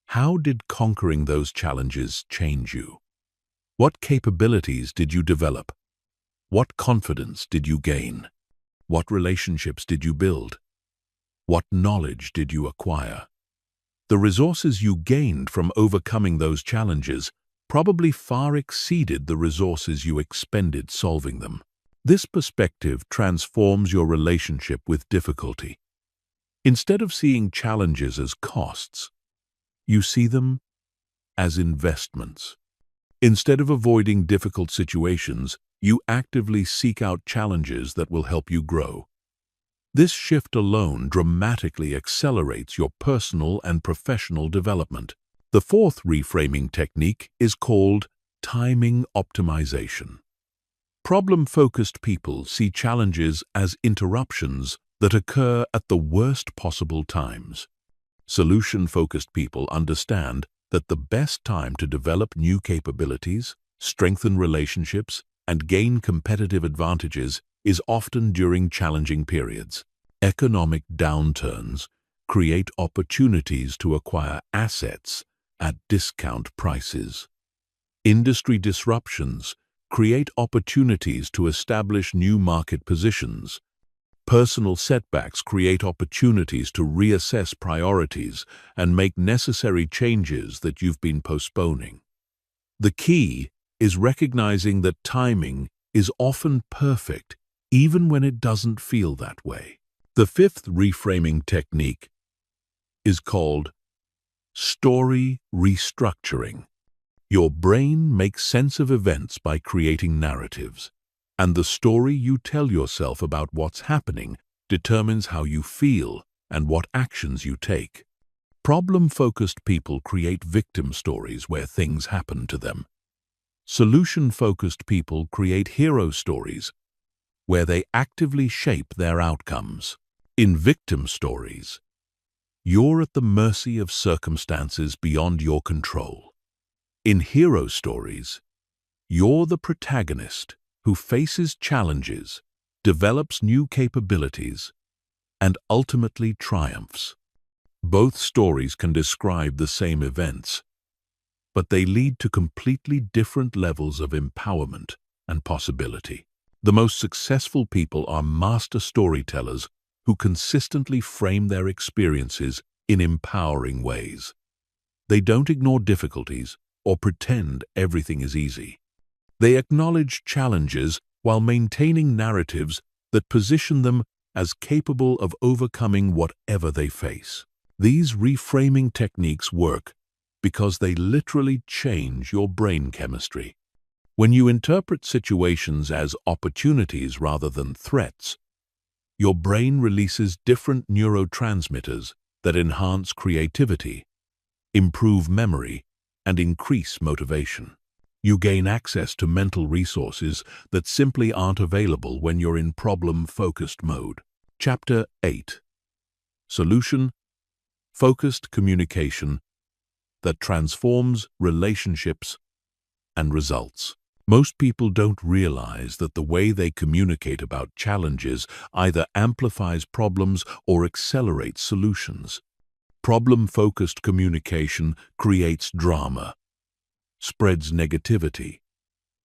How did conquering those challenges change you? What capabilities did you develop? What confidence did you gain? What relationships did you build? What knowledge did you acquire? The resources you gained from overcoming those challenges probably far exceeded the resources you expended solving them. This perspective transforms your relationship with difficulty. Instead of seeing challenges as costs, you see them as investments. Instead of avoiding difficult situations, you actively seek out challenges that will help you grow. This shift alone dramatically accelerates your personal and professional development. The fourth reframing technique is called timing optimization. Problem-focused people see challenges as interruptions that occur at the worst possible times. Solution-focused people understand that the best time to develop new capabilities, strengthen relationships, and gain competitive advantages is often during challenging periods. Economic downturns create opportunities to acquire assets at discount prices. Industry disruptions create opportunities to establish new market positions. Personal setbacks create opportunities to reassess priorities and make necessary changes that you've been postponing. The key is recognizing that timing is often perfect, even when it doesn't feel that way. The fifth reframing technique is called story restructuring. Your brain makes sense of events by creating narratives, and the story you tell yourself about what's happening determines how you feel and what actions you take. Problem-focused people create victim stories where things happen to them. Solution-focused people create hero stories where they actively shape their outcomes. In victim stories, you're at the mercy of circumstances beyond your control. In hero stories, you're the protagonist who faces challenges, develops new capabilities, and ultimately triumphs. Both stories can describe the same events, but they lead to completely different levels of empowerment and possibility. The most successful people are master storytellers who consistently frame their experiences in empowering ways. They don't ignore difficulties or pretend everything is easy. They acknowledge challenges while maintaining narratives that position them as capable of overcoming whatever they face. These reframing techniques work because they literally change your brain chemistry. When you interpret situations as opportunities rather than threats, your brain releases different neurotransmitters that enhance creativity, improve memory, and increase motivation. You gain access to mental resources that simply aren't available when you're in problem-focused mode. Chapter 8. Solution-focused communication that transforms relationships and results. Most people don't realize that the way they communicate about challenges either amplifies problems or accelerates solutions. Problem-focused communication creates drama, spreads negativity,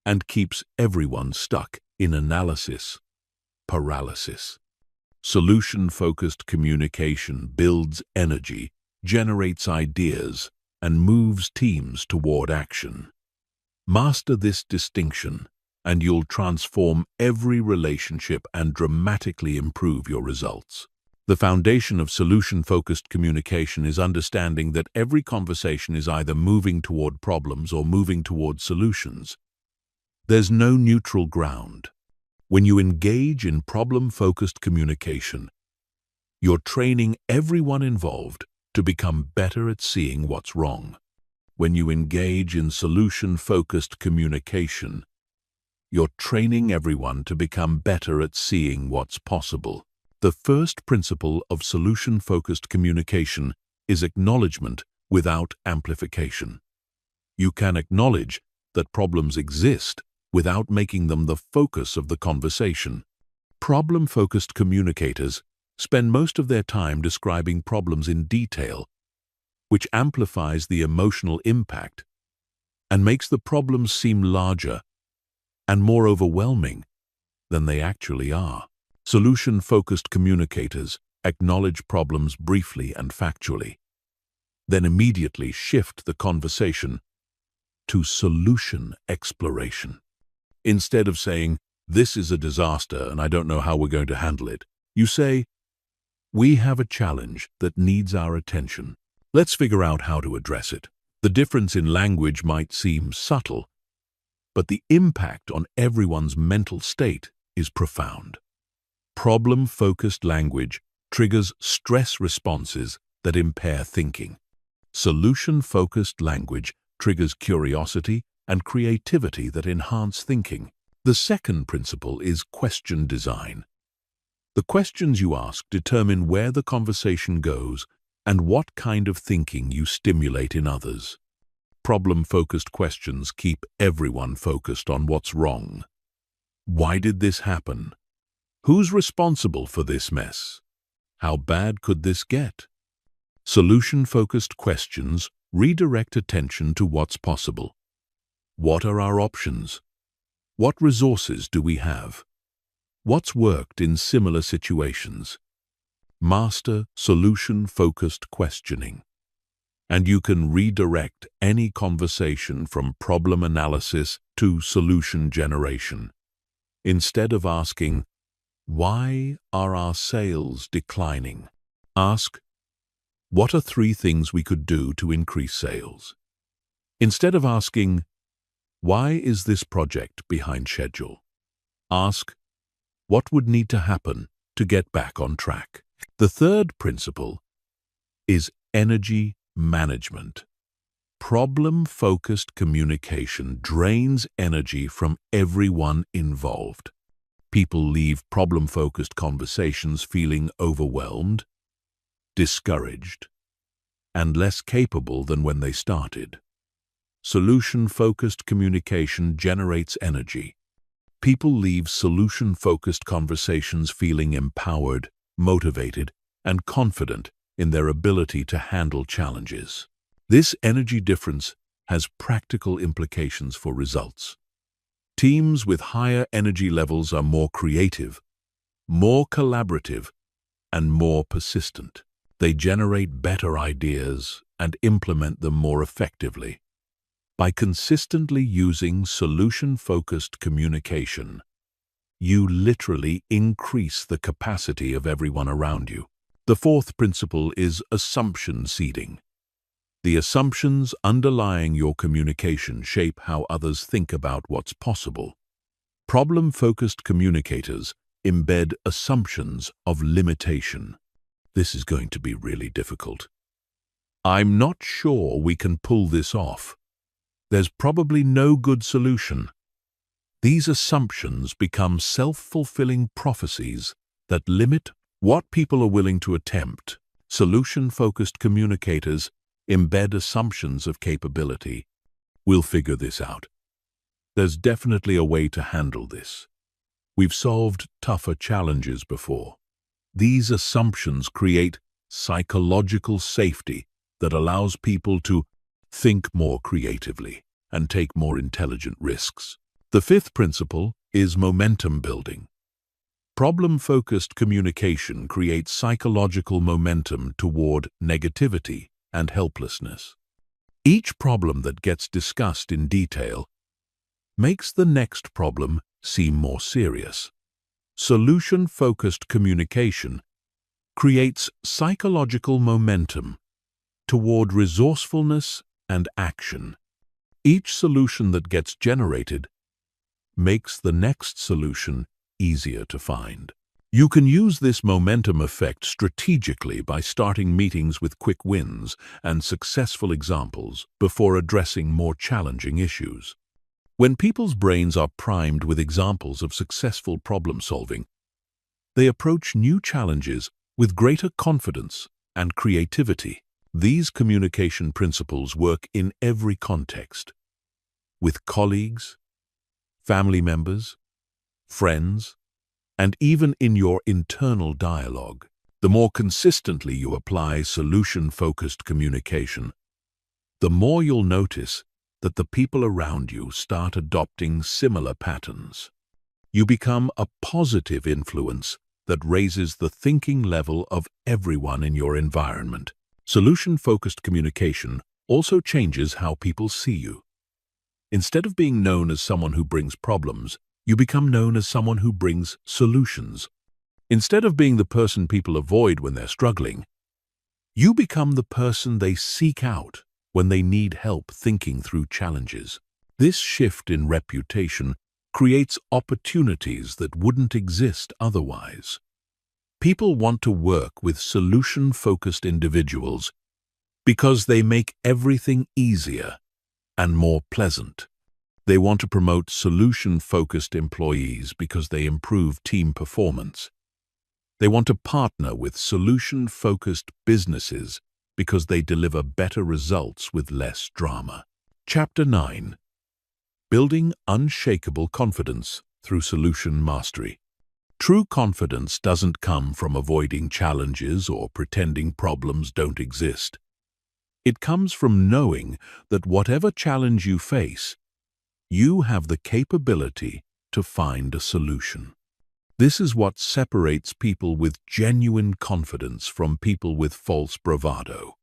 and keeps everyone stuck in analysis paralysis. Solution-focused communication builds energy, generates ideas, and moves teams toward action. Master this distinction, and you'll transform every relationship and dramatically improve your results. The foundation of solution-focused communication is understanding that every conversation is either moving toward problems or moving toward solutions. There's no neutral ground. When you engage in problem-focused communication, you're training everyone involved to become better at seeing what's wrong. When you engage in solution-focused communication, you're training everyone to become better at seeing what's possible. The first principle of solution-focused communication is acknowledgement without amplification. You can acknowledge that problems exist without making them the focus of the conversation. Problem-focused communicators spend most of their time describing problems in detail, which amplifies the emotional impact and makes the problems seem larger and more overwhelming than they actually are. Solution-focused communicators acknowledge problems briefly and factually, then immediately shift the conversation to solution exploration. Instead of saying, "This is a disaster and I don't know how we're going to handle it," you say, "We have a challenge that needs our attention. Let's figure out how to address it." The difference in language might seem subtle, but the impact on everyone's mental state is profound. Problem-focused language triggers stress responses that impair thinking. Solution-focused language triggers curiosity and creativity that enhance thinking. The second principle is question design. The questions you ask determine where the conversation goes and what kind of thinking you stimulate in others. Problem-focused questions keep everyone focused on what's wrong. Why did this happen? Who's responsible for this mess? How bad could this get? Solution-focused questions redirect attention to what's possible. What are our options? What resources do we have? What's worked in similar situations? Master solution-focused questioning, and you can redirect any conversation from problem analysis to solution generation. Instead of asking, "Why are our sales declining?" ask, What are 3 things we could do to increase sales? Instead of asking, why is this project behind schedule? Ask, what would need to happen to get back on track? The third principle is energy management. Problem-focused communication drains energy from everyone involved. People leave problem-focused conversations feeling overwhelmed, discouraged, and less capable than when they started. Solution-focused communication generates energy. People leave solution-focused conversations feeling empowered, motivated, and confident in their ability to handle challenges. This energy difference has practical implications for results. Teams with higher energy levels are more creative, more collaborative, and more persistent. They generate better ideas and implement them more effectively. By consistently using solution-focused communication, you literally increase the capacity of everyone around you. The fourth principle is assumption seeding. The assumptions underlying your communication shape how others think about what's possible. Problem-focused communicators embed assumptions of limitation. This is going to be really difficult. I'm not sure we can pull this off. There's probably no good solution. These assumptions become self-fulfilling prophecies that limit what people are willing to attempt. Solution-focused communicators embed assumptions of capability. We'll figure this out. There's definitely a way to handle this. We've solved tougher challenges before. These assumptions create psychological safety that allows people to think more creatively and take more intelligent risks. The fifth principle is momentum building. Problem-focused communication creates psychological momentum toward negativity and helplessness. Each problem that gets discussed in detail makes the next problem seem more serious. Solution-focused communication creates psychological momentum toward resourcefulness and action. Each solution that gets generated makes the next solution easier to find. You can use this momentum effect strategically by starting meetings with quick wins and successful examples before addressing more challenging issues. When people's brains are primed with examples of successful problem-solving, they approach new challenges with greater confidence and creativity. These communication principles work in every context, with colleagues, family members, friends, and even in your internal dialogue. The more consistently you apply solution-focused communication, the more you'll notice that the people around you start adopting similar patterns. You become a positive influence that raises the thinking level of everyone in your environment. Solution-focused communication also changes how people see you. Instead of being known as someone who brings problems, you become known as someone who brings solutions. Instead of being the person people avoid when they're struggling, you become the person they seek out when they need help thinking through challenges. This shift in reputation creates opportunities that wouldn't exist otherwise. People want to work with solution-focused individuals because they make everything easier and more pleasant. They want to promote solution-focused employees because they improve team performance. They want to partner with solution-focused businesses because they deliver better results with less drama. Chapter 9. Building unshakable confidence through solution mastery. True confidence doesn't come from avoiding challenges or pretending problems don't exist. It comes from knowing that whatever challenge you face, you have the capability to find a solution. This is what separates people with genuine confidence from people with false bravado.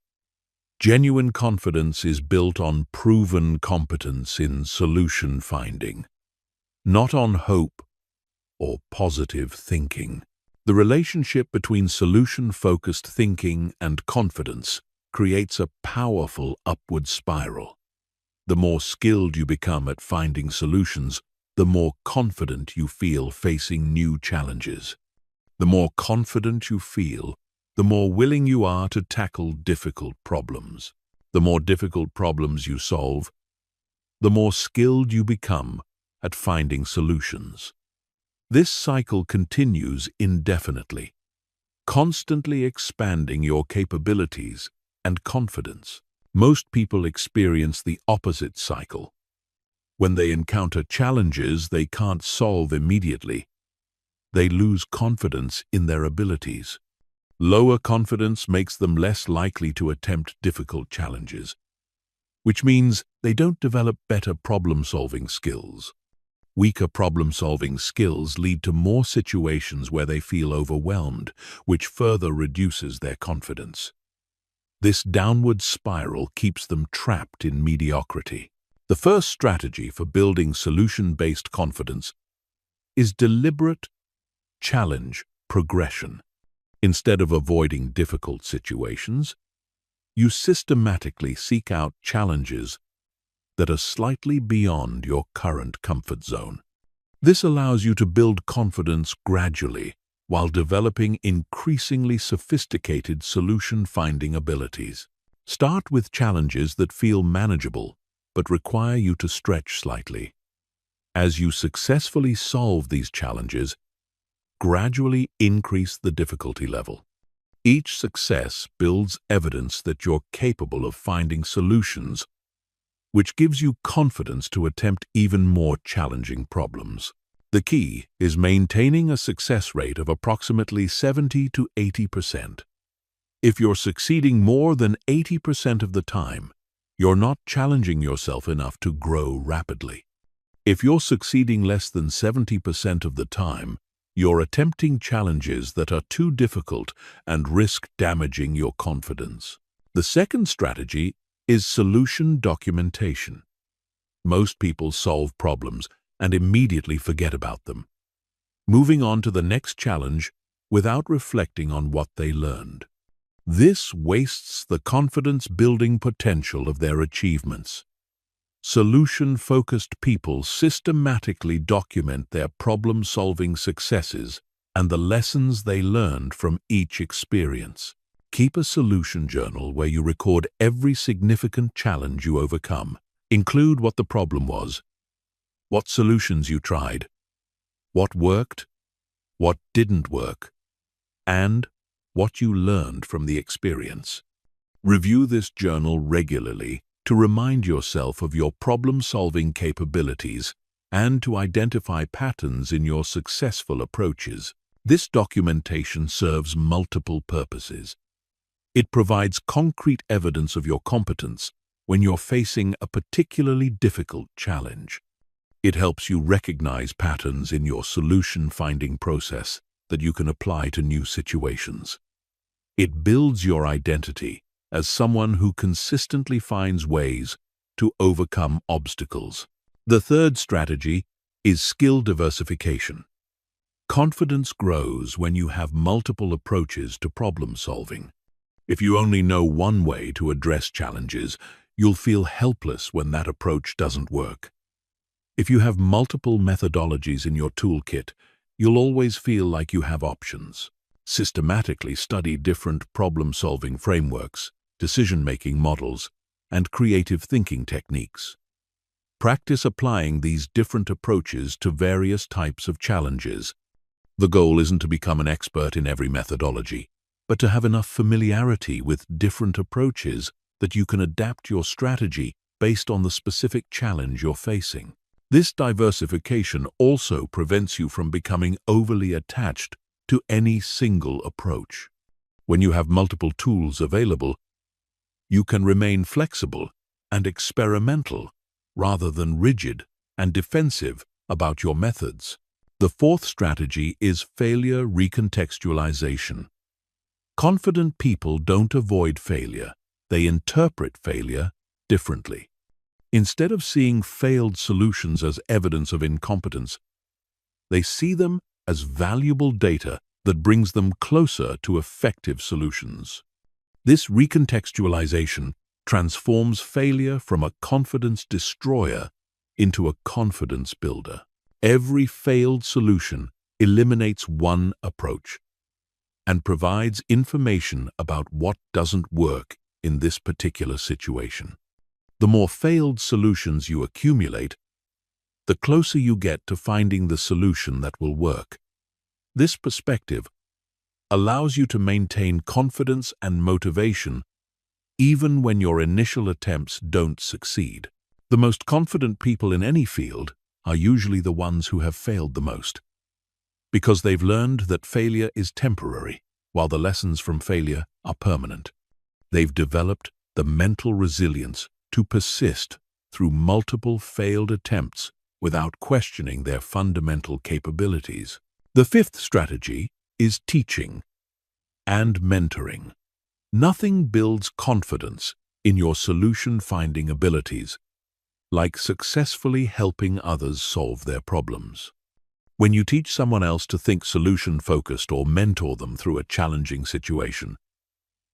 Genuine confidence is built on proven competence in solution finding, not on hope or positive thinking. The relationship between solution-focused thinking and confidence creates a powerful upward spiral. The more skilled you become at finding solutions, the more confident you feel facing new challenges. The more confident you feel, the more willing you are to tackle difficult problems. The more difficult problems you solve, the more skilled you become at finding solutions. This cycle continues indefinitely, constantly expanding your capabilities and confidence. Most people experience the opposite cycle. When they encounter challenges they can't solve immediately, they lose confidence in their abilities. Lower confidence makes them less likely to attempt difficult challenges, which means they don't develop better problem-solving skills. Weaker problem-solving skills lead to more situations where they feel overwhelmed, which further reduces their confidence. This downward spiral keeps them trapped in mediocrity. The first strategy for building solution-based confidence is deliberate challenge progression. Instead of avoiding difficult situations, you systematically seek out challenges that are slightly beyond your current comfort zone. This allows you to build confidence gradually while developing increasingly sophisticated solution-finding abilities. Start with challenges that feel manageable but require you to stretch slightly. As you successfully solve these challenges, gradually increase the difficulty level. Each success builds evidence that you're capable of finding solutions, which gives you confidence to attempt even more challenging problems. The key is maintaining a success rate of approximately 70 to 80%. If you're succeeding more than 80% of the time, you're not challenging yourself enough to grow rapidly. If you're succeeding less than 70% of the time, you're attempting challenges that are too difficult and risk damaging your confidence. The second strategy is solution documentation. Most people solve problems and immediately forget about them, moving on to the next challenge without reflecting on what they learned. This wastes the confidence-building potential of their achievements. Solution-focused people systematically document their problem-solving successes and the lessons they learned from each experience. Keep a solution journal where you record every significant challenge you overcome. Include what the problem was, what solutions you tried, what worked, what didn't work, and what you learned from the experience. Review this journal regularly to remind yourself of your problem-solving capabilities and to identify patterns in your successful approaches. This documentation serves multiple purposes. It provides concrete evidence of your competence when you're facing a particularly difficult challenge. It helps you recognize patterns in your solution-finding process that you can apply to new situations. It builds your identity as someone who consistently finds ways to overcome obstacles. The third strategy is skill diversification. Confidence grows when you have multiple approaches to problem solving. If you only know one way to address challenges, you'll feel helpless when that approach doesn't work. If you have multiple methodologies in your toolkit, you'll always feel like you have options. Systematically study different problem-solving frameworks, decision-making models, and creative thinking techniques. Practice applying these different approaches to various types of challenges. The goal isn't to become an expert in every methodology, but to have enough familiarity with different approaches that you can adapt your strategy based on the specific challenge you're facing. This diversification also prevents you from becoming overly attached to any single approach. When you have multiple tools available, you can remain flexible and experimental rather than rigid and defensive about your methods. The fourth strategy is failure recontextualization. Confident people don't avoid failure, they interpret failure differently. Instead of seeing failed solutions as evidence of incompetence, they see them as valuable data that brings them closer to effective solutions. This recontextualization transforms failure from a confidence destroyer into a confidence builder. Every failed solution eliminates one approach and provides information about what doesn't work in this particular situation. The more failed solutions you accumulate, the closer you get to finding the solution that will work. This perspective allows you to maintain confidence and motivation even when your initial attempts don't succeed. The most confident people in any field are usually the ones who have failed the most, because they've learned that failure is temporary, while the lessons from failure are permanent. They've developed the mental resilience to persist through multiple failed attempts without questioning their fundamental capabilities. The fifth strategy is teaching and mentoring. Nothing builds confidence in your solution-finding abilities like successfully helping others solve their problems. When you teach someone else to think solution-focused or mentor them through a challenging situation,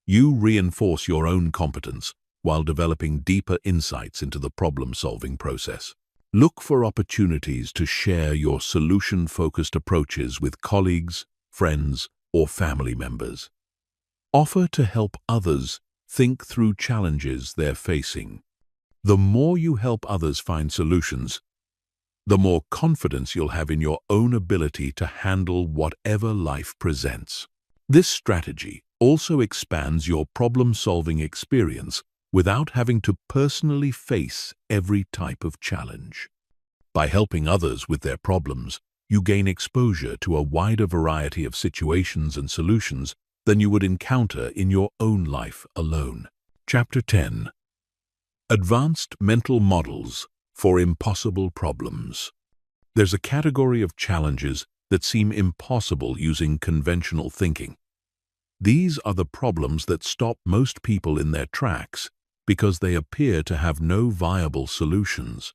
you reinforce your own competence while developing deeper insights into the problem-solving process. Look for opportunities to share your solution-focused approaches with colleagues, friends, or family members. Offer to help others think through challenges they're facing. The more you help others find solutions, the more confidence you'll have in your own ability to handle whatever life presents. This strategy also expands your problem-solving experience without having to personally face every type of challenge. By helping others with their problems, you gain exposure to a wider variety of situations and solutions than you would encounter in your own life alone. Chapter 10. Advanced Mental Models for Impossible Problems. There's a category of challenges that seem impossible using conventional thinking. These are the problems that stop most people in their tracks because they appear to have no viable solutions.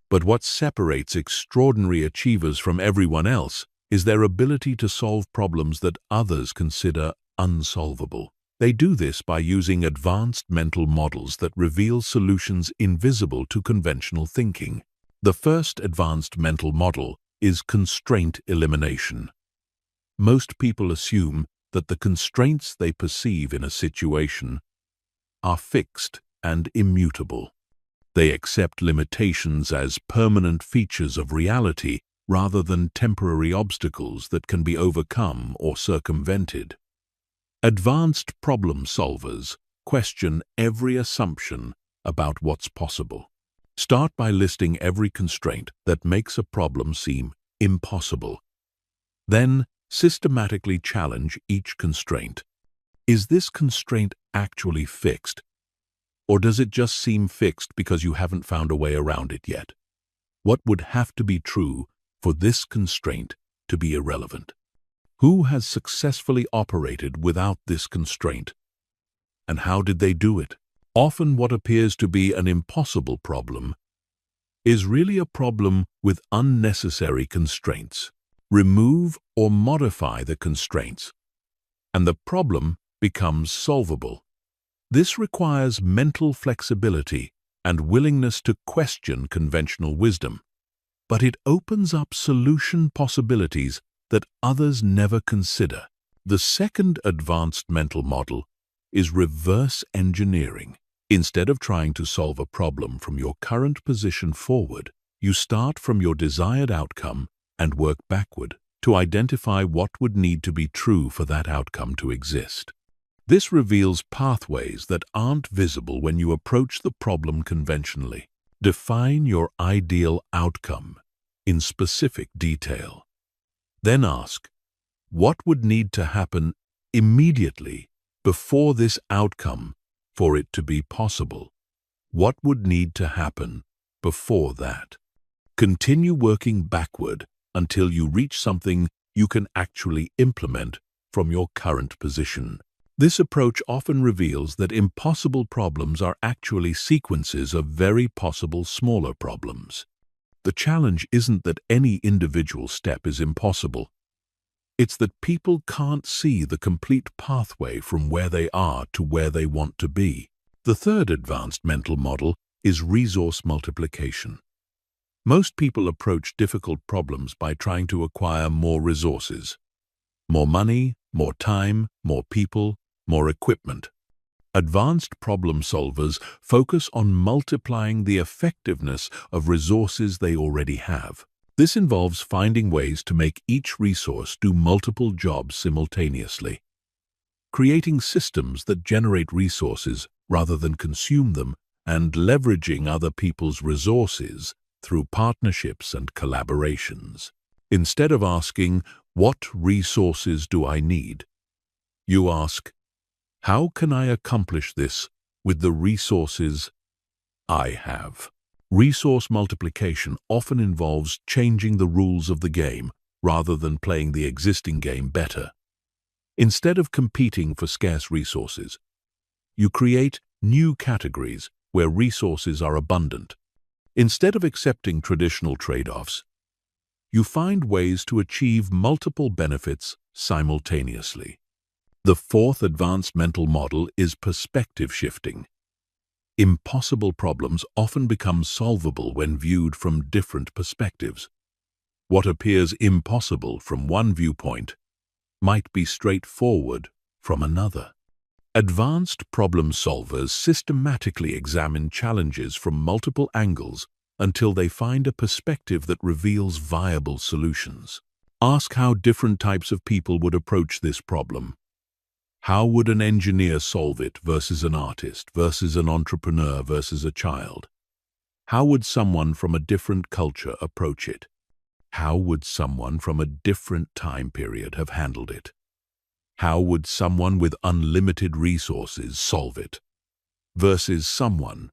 But what separates extraordinary achievers from everyone else is their ability to solve problems that others consider unsolvable. They do this by using advanced mental models that reveal solutions invisible to conventional thinking. The first advanced mental model is constraint elimination. Most people assume that the constraints they perceive in a situation are fixed and immutable. They accept limitations as permanent features of reality rather than temporary obstacles that can be overcome or circumvented. Advanced problem solvers question every assumption about what's possible. Start by listing every constraint that makes a problem seem impossible. Then, systematically challenge each constraint. Is this constraint actually fixed? Or does it just seem fixed because you haven't found a way around it yet? What would have to be true for this constraint to be irrelevant? Who has successfully operated without this constraint? And how did they do it? Often what appears to be an impossible problem is really a problem with unnecessary constraints. Remove or modify the constraints, and the problem becomes solvable. This requires mental flexibility and willingness to question conventional wisdom, but it opens up solution possibilities that others never consider. The second advanced mental model is reverse engineering. Instead of trying to solve a problem from your current position forward, you start from your desired outcome and work backward to identify what would need to be true for that outcome to exist. This reveals pathways that aren't visible when you approach the problem conventionally. Define your ideal outcome in specific detail. Then ask, what would need to happen immediately before this outcome for it to be possible? What would need to happen before that? Continue working backward until you reach something you can actually implement from your current position. This approach often reveals that impossible problems are actually sequences of very possible smaller problems. The challenge isn't that any individual step is impossible. It's that people can't see the complete pathway from where they are to where they want to be. The third advanced mental model is resource multiplication. Most people approach difficult problems by trying to acquire more resources. More money, more time, more people, more equipment. Advanced problem solvers focus on multiplying the effectiveness of resources they already have. This involves finding ways to make each resource do multiple jobs simultaneously. Creating systems that generate resources rather than consume them, and leveraging other people's resources through partnerships and collaborations. Instead of asking, "What resources do I need?" you ask, "How can I accomplish this with the resources I have?" Resource multiplication often involves changing the rules of the game rather than playing the existing game better. Instead of competing for scarce resources, you create new categories where resources are abundant. Instead of accepting traditional trade-offs, you find ways to achieve multiple benefits simultaneously. The fourth advanced mental model is perspective shifting. Impossible problems often become solvable when viewed from different perspectives. What appears impossible from one viewpoint might be straightforward from another. Advanced problem solvers systematically examine challenges from multiple angles until they find a perspective that reveals viable solutions. Ask how different types of people would approach this problem. How would an engineer solve it versus an artist, versus an entrepreneur versus a child? How would someone from a different culture approach it? How would someone from a different time period have handled it? How would someone with unlimited resources solve it versus someone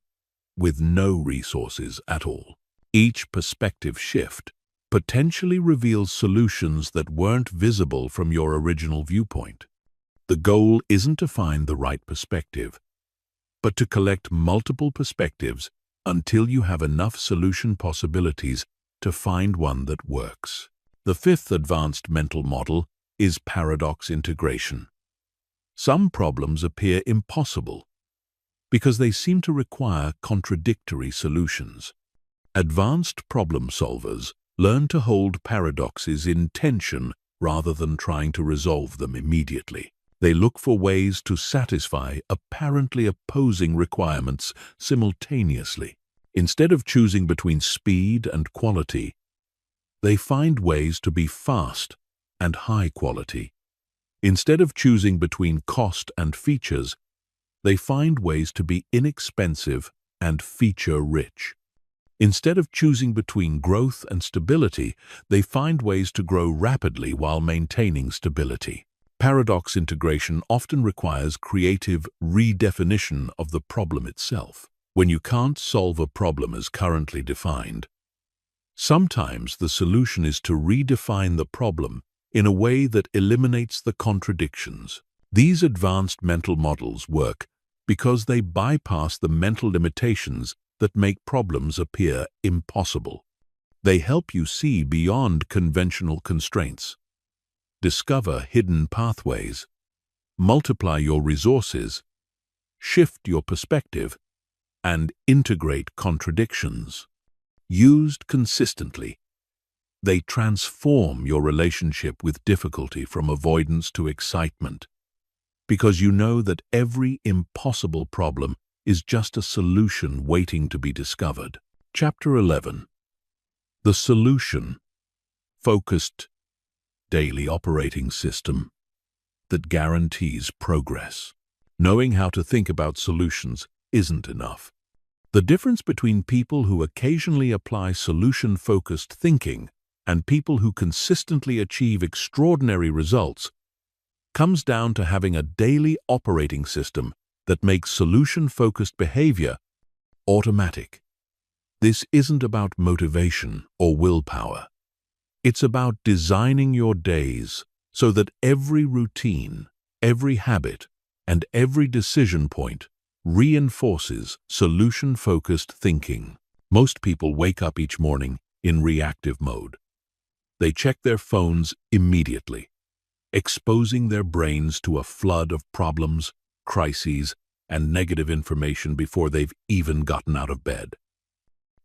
with no resources at all? Each perspective shift potentially reveals solutions that weren't visible from your original viewpoint. The goal isn't to find the right perspective, but to collect multiple perspectives until you have enough solution possibilities to find one that works. The fifth advanced mental model is paradox integration. Some problems appear impossible because they seem to require contradictory solutions. Advanced problem solvers learn to hold paradoxes in tension rather than trying to resolve them immediately. They look for ways to satisfy apparently opposing requirements simultaneously. Instead of choosing between speed and quality, they find ways to be fast and high quality. Instead of choosing between cost and features, they find ways to be inexpensive and feature-rich. Instead of choosing between growth and stability, they find ways to grow rapidly while maintaining stability. Paradox integration often requires creative redefinition of the problem itself. When you can't solve a problem as currently defined, sometimes the solution is to redefine the problem in a way that eliminates the contradictions. These advanced mental models work because they bypass the mental limitations that make problems appear impossible. They help you see beyond conventional constraints, discover hidden pathways, multiply your resources, shift your perspective, and integrate contradictions. Used consistently, they transform your relationship with difficulty from avoidance to excitement, because you know that every impossible problem is just a solution waiting to be discovered. Chapter 11. The solution-focused daily operating system that guarantees progress. Knowing how to think about solutions isn't enough. The difference between people who occasionally apply solution-focused thinking and people who consistently achieve extraordinary results comes down to having a daily operating system that makes solution-focused behavior automatic. This isn't about motivation or willpower. It's about designing your days so that every routine, every habit, and every decision point reinforces solution-focused thinking. Most people wake up each morning in reactive mode. They check their phones immediately. exposing their brains to a flood of problems, crises, and negative information before they've even gotten out of bed.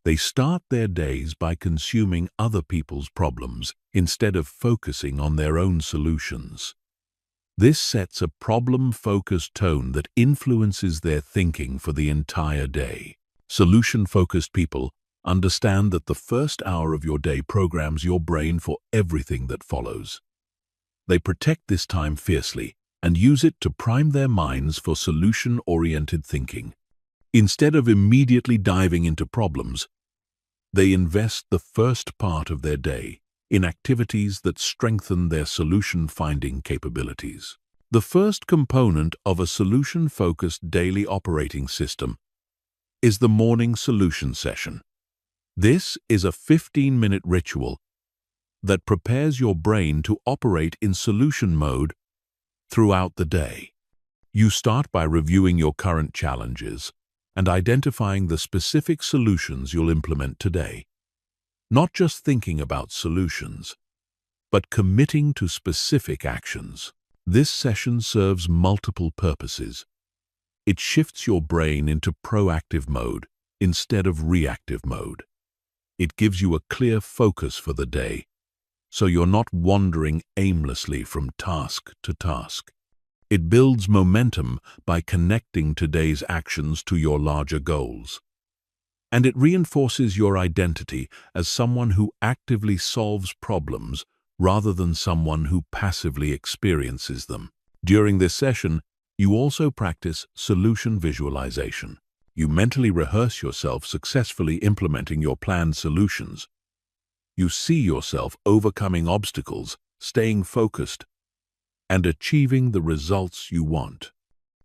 They start their days by consuming other people's problems instead of focusing on their own solutions. This sets a problem-focused tone that influences their thinking for the entire day. Solution-focused people understand that the first hour of your day programs your brain for everything that follows. They protect this time fiercely and use it to prime their minds for solution-oriented thinking. Instead of immediately diving into problems, they invest the first part of their day in activities that strengthen their solution-finding capabilities. The first component of a solution-focused daily operating system is the morning solution session. This is a 15-minute ritual that prepares your brain to operate in solution mode throughout the day. You start by reviewing your current challenges and identifying the specific solutions you'll implement today. Not just thinking about solutions, but committing to specific actions. This session serves multiple purposes. It shifts your brain into proactive mode instead of reactive mode. It gives you a clear focus for the day, so you're not wandering aimlessly from task to task. It builds momentum by connecting today's actions to your larger goals. And it reinforces your identity as someone who actively solves problems rather than someone who passively experiences them. During this session, you also practice solution visualization. You mentally rehearse yourself successfully implementing your planned solutions. You see yourself overcoming obstacles, staying focused, and achieving the results you want.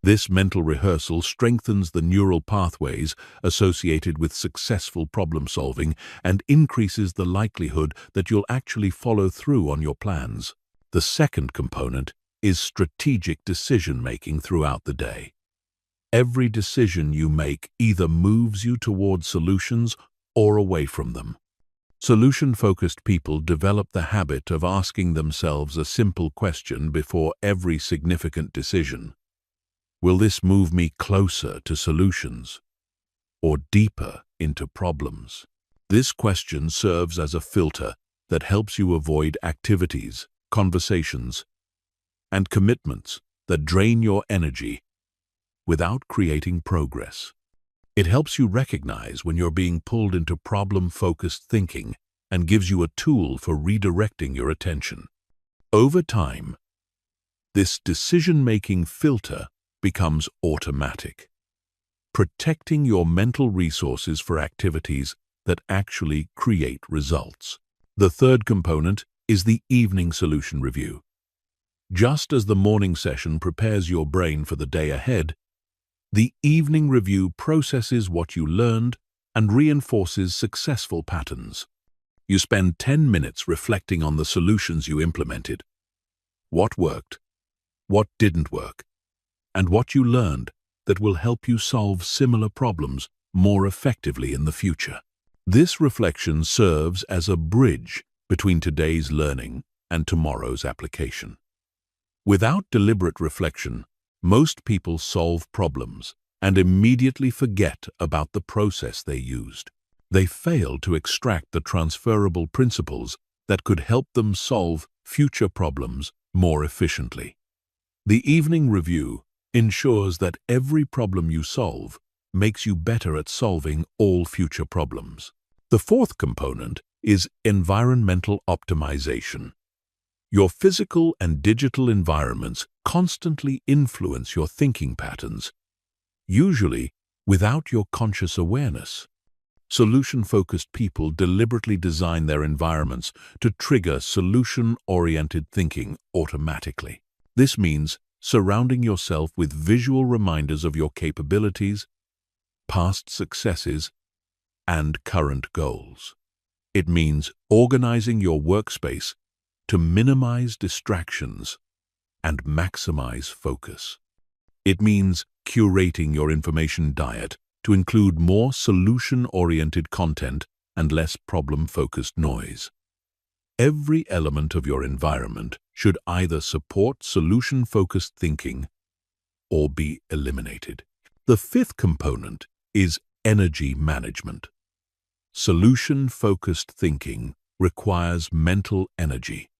This mental rehearsal strengthens the neural pathways associated with successful problem-solving and increases the likelihood that you'll actually follow through on your plans. The second component is strategic decision-making throughout the day. Every decision you make either moves you towards solutions or away from them. Solution-focused people develop the habit of asking themselves a simple question before every significant decision. Will this move me closer to solutions or deeper into problems? This question serves as a filter that helps you avoid activities, conversations, and commitments that drain your energy without creating progress. It helps you recognize when you're being pulled into problem-focused thinking and gives you a tool for redirecting your attention. Over time, this decision-making filter becomes automatic, protecting your mental resources for activities that actually create results. The third component is the evening solution review. Just as the morning session prepares your brain for the day ahead, the evening review processes what you learned and reinforces successful patterns. You spend 10 minutes reflecting on the solutions you implemented, what worked, what didn't work, and what you learned that will help you solve similar problems more effectively in the future. This reflection serves as a bridge between today's learning and tomorrow's application. Without deliberate reflection, most people solve problems and immediately forget about the process they used. They fail to extract the transferable principles that could help them solve future problems more efficiently. The evening review ensures that every problem you solve makes you better at solving all future problems. The fourth component is environmental optimization. Your physical and digital environments constantly influence your thinking patterns, usually without your conscious awareness. Solution-focused people deliberately design their environments to trigger solution-oriented thinking automatically. This means surrounding yourself with visual reminders of your capabilities, past successes, and current goals. It means organizing your workspace to minimize distractions and maximize focus. It means curating your information diet to include more solution-oriented content and less problem-focused noise. Every element of your environment should either support solution-focused thinking or be eliminated. The fifth component is energy management. Solution-focused thinking requires mental energy,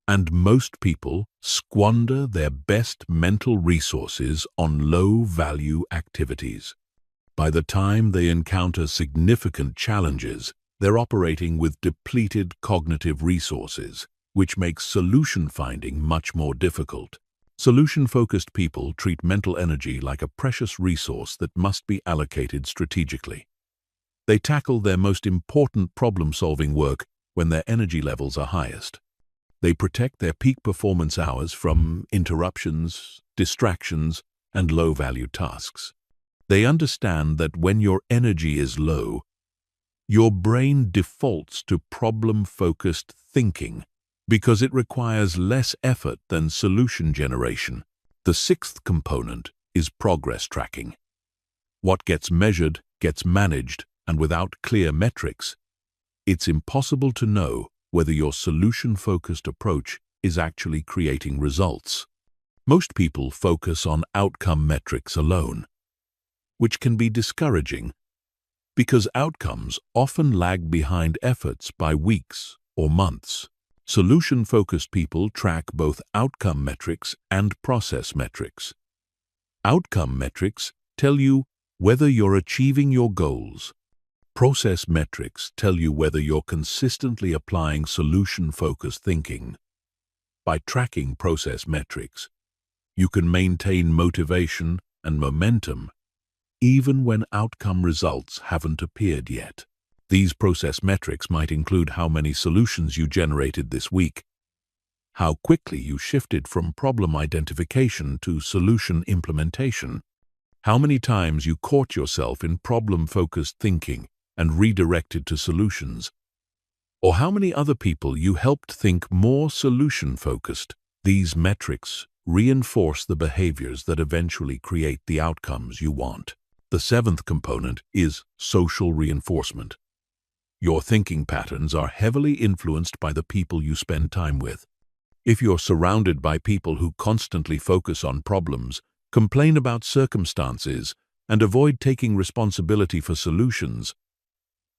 and most people squander their best mental resources on low-value activities. By the time they encounter significant challenges, they're operating with depleted cognitive resources, which makes solution finding much more difficult. Solution-focused people treat mental energy like a precious resource that must be allocated strategically. They tackle their most important problem-solving work when their energy levels are highest. They protect their peak performance hours from interruptions, distractions, and low-value tasks. They understand that when your energy is low, your brain defaults to problem-focused thinking because it requires less effort than solution generation. The sixth component is progress tracking. What gets measured gets managed, and without clear metrics, it's impossible to know whether your solution-focused approach is actually creating results. Most people focus on outcome metrics alone, which can be discouraging because outcomes often lag behind efforts by weeks or months. Solution-focused people track both outcome metrics and process metrics. Outcome metrics tell you whether you're achieving your goals. Process metrics tell you whether you're consistently applying solution-focused thinking. By tracking process metrics, you can maintain motivation and momentum even when outcome results haven't appeared yet. These process metrics might include how many solutions you generated this week, how quickly you shifted from problem identification to solution implementation, how many times you caught yourself in problem-focused thinking and redirected to solutions, or how many other people you helped think more solution-focused. These metrics reinforce the behaviors that eventually create the outcomes you want. The seventh component is social reinforcement. Your thinking patterns are heavily influenced by the people you spend time with. If you're surrounded by people who constantly focus on problems, complain about circumstances, and avoid taking responsibility for solutions,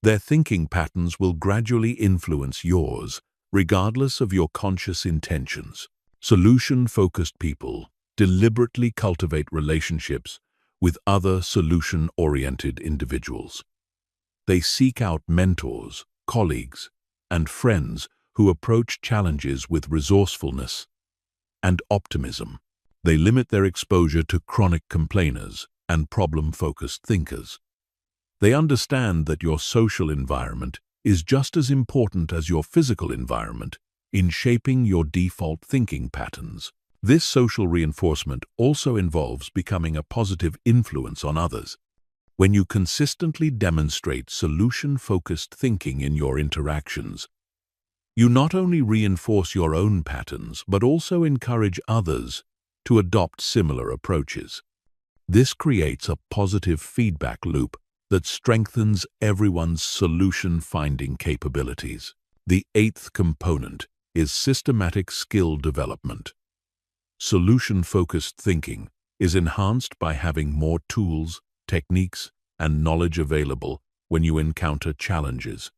their thinking patterns will gradually influence yours, regardless of your conscious intentions. Solution-focused people deliberately cultivate relationships with other solution-oriented individuals. They seek out mentors, colleagues, and friends who approach challenges with resourcefulness and optimism. They limit their exposure to chronic complainers and problem-focused thinkers. They understand that your social environment is just as important as your physical environment in shaping your default thinking patterns. This social reinforcement also involves becoming a positive influence on others. When you consistently demonstrate solution-focused thinking in your interactions, you not only reinforce your own patterns, but also encourage others to adopt similar approaches. This creates a positive feedback loop that strengthens everyone's solution-finding capabilities. The eighth component is systematic skill development. Solution-focused thinking is enhanced by having more tools, techniques, and knowledge available when you encounter challenges.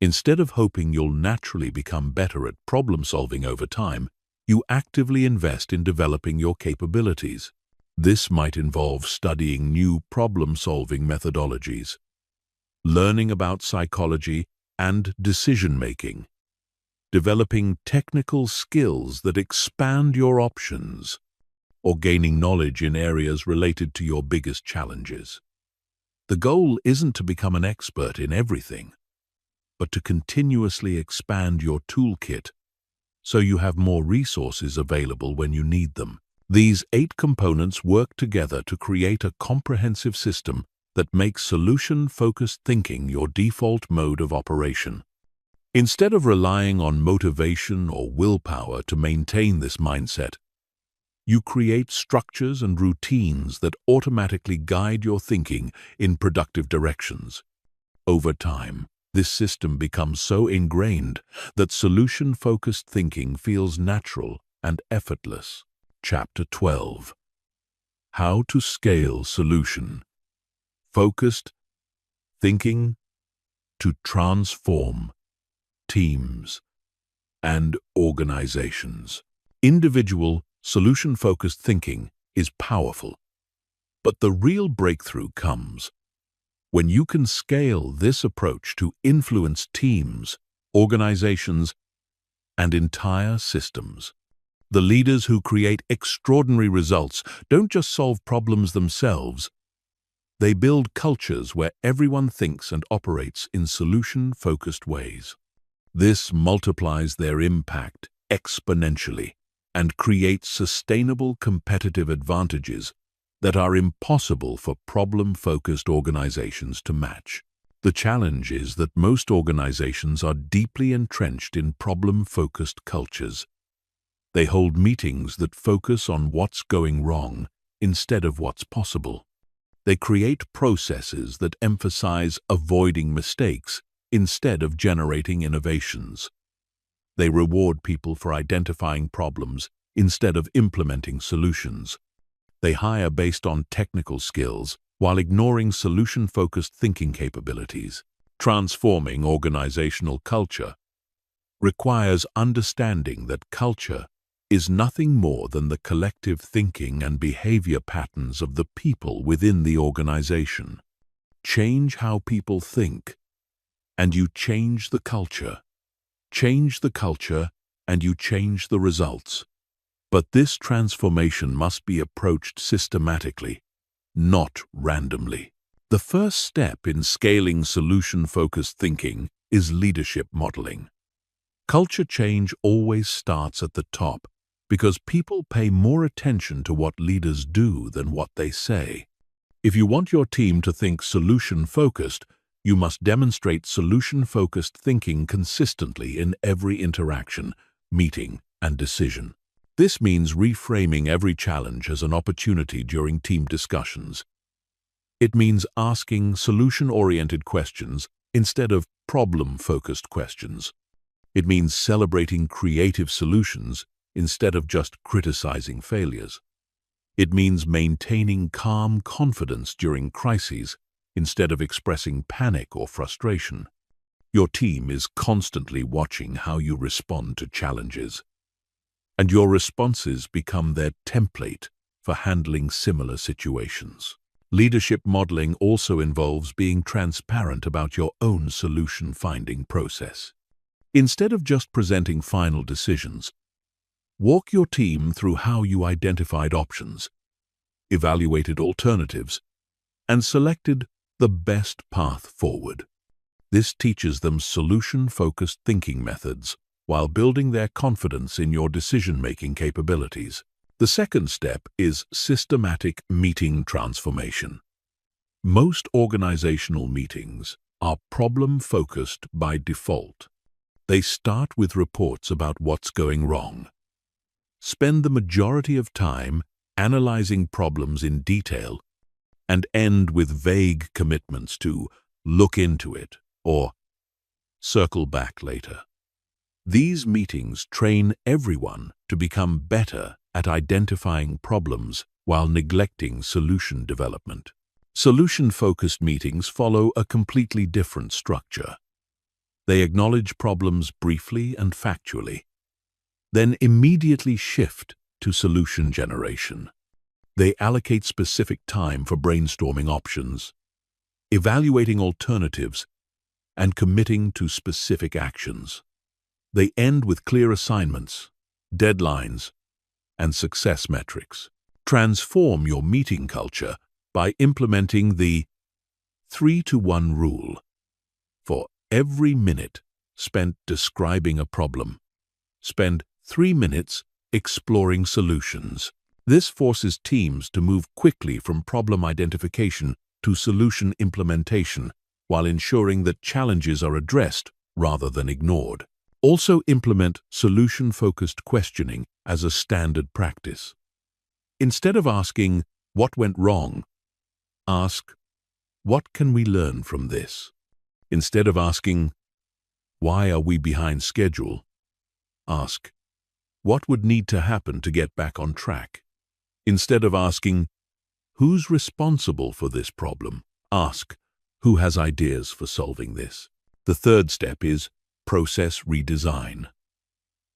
Instead of hoping you'll naturally become better at problem-solving over time, you actively invest in developing your capabilities. This might involve studying new problem-solving methodologies, learning about psychology and decision-making, developing technical skills that expand your options, or gaining knowledge in areas related to your biggest challenges. The goal isn't to become an expert in everything, but to continuously expand your toolkit so you have more resources available when you need them. These 8 components work together to create a comprehensive system that makes solution-focused thinking your default mode of operation. Instead of relying on motivation or willpower to maintain this mindset, you create structures and routines that automatically guide your thinking in productive directions. Over time, This system becomes so ingrained that solution-focused thinking feels natural and effortless. Chapter 12. How to scale solution-focused thinking to transform teams and organizations. Individual, solution-focused thinking is powerful, but the real breakthrough comes when you can scale this approach to influence teams, organizations, and entire systems. The leaders who create extraordinary results don't just solve problems themselves, they build cultures where everyone thinks and operates in solution-focused ways. This multiplies their impact exponentially and creates sustainable competitive advantages that are impossible for problem-focused organizations to match. The challenge is that most organizations are deeply entrenched in problem-focused cultures. They hold meetings that focus on what's going wrong instead of what's possible. They create processes that emphasize avoiding mistakes instead of generating innovations. They reward people for identifying problems instead of implementing solutions. They hire based on technical skills while ignoring solution-focused thinking capabilities. Transforming organizational culture requires understanding that culture is nothing more than the collective thinking and behavior patterns of the people within the organization. Change how people think, and you change the culture. Change the culture, and you change the results. But this transformation must be approached systematically, not randomly. The first step in scaling solution-focused thinking is leadership modeling. Culture change always starts at the top because people pay more attention to what leaders do than what they say. If you want your team to think solution-focused, you must demonstrate solution-focused thinking consistently in every interaction, meeting, and decision. This means reframing every challenge as an opportunity during team discussions. It means asking solution-oriented questions instead of problem-focused questions. It means celebrating creative solutions instead of just criticizing failures. It means maintaining calm confidence during crises instead of expressing panic or frustration. Your team is constantly watching how you respond to challenges, and your responses become their template for handling similar situations. Leadership modeling also involves being transparent about your own solution-finding process. Instead of just presenting final decisions, walk your team through how you identified options, evaluated alternatives, and selected the best path forward. This teaches them solution-focused thinking methods while building their confidence in your decision-making capabilities. The second step is systematic meeting transformation. Most organizational meetings are problem-focused by default. They start with reports about what's going wrong, spend the majority of time analyzing problems in detail, and end with vague commitments to look into it or circle back later. These meetings train everyone to become better at identifying problems while neglecting solution development. Solution-focused meetings follow a completely different structure. They acknowledge problems briefly and factually, then immediately shift to solution generation. They allocate specific time for brainstorming options, evaluating alternatives, and committing to specific actions. They end with clear assignments, deadlines, and success metrics. Transform your meeting culture by implementing the 3-to-1 rule. For every minute spent describing a problem, spend 3 minutes exploring solutions. This forces teams to move quickly from problem identification to solution implementation while ensuring that challenges are addressed rather than ignored. Also implement solution-focused questioning as a standard practice. Instead of asking, "What went wrong?" ask, "What can we learn from this?" Instead of asking, "Why are we behind schedule?" ask, "What would need to happen to get back on track?" Instead of asking, "Who's responsible for this problem?" ask, "Who has ideas for solving this?" The third step is process redesign.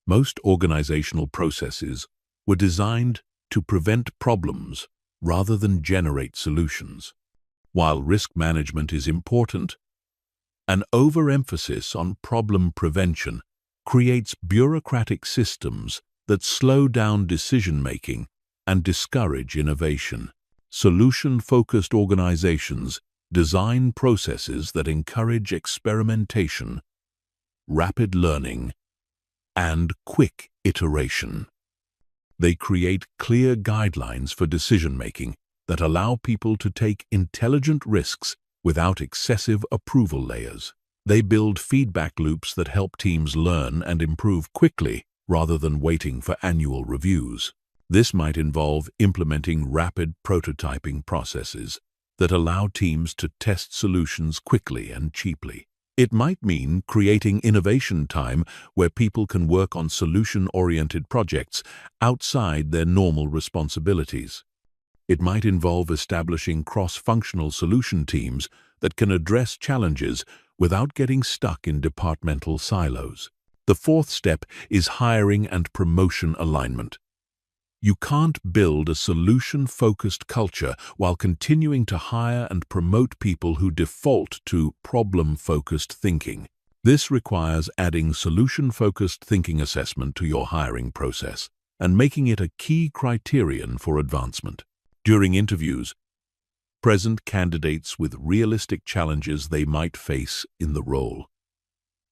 Most organizational processes were designed to prevent problems rather than generate solutions. While risk management is important, an overemphasis on problem prevention creates bureaucratic systems that slow down decision-making and discourage innovation. Solution-focused organizations design processes that encourage experimentation, rapid learning, and quick iteration. They create clear guidelines for decision-making that allow people to take intelligent risks without excessive approval layers. They build feedback loops that help teams learn and improve quickly rather than waiting for annual reviews. This might involve implementing rapid prototyping processes that allow teams to test solutions quickly and cheaply. It might mean creating innovation time where people can work on solution-oriented projects outside their normal responsibilities. It might involve establishing cross-functional solution teams that can address challenges without getting stuck in departmental silos. The fourth step is hiring and promotion alignment. You can't build a solution-focused culture while continuing to hire and promote people who default to problem-focused thinking. This requires adding solution-focused thinking assessment to your hiring process and making it a key criterion for advancement. During interviews, present candidates with realistic challenges they might face in the role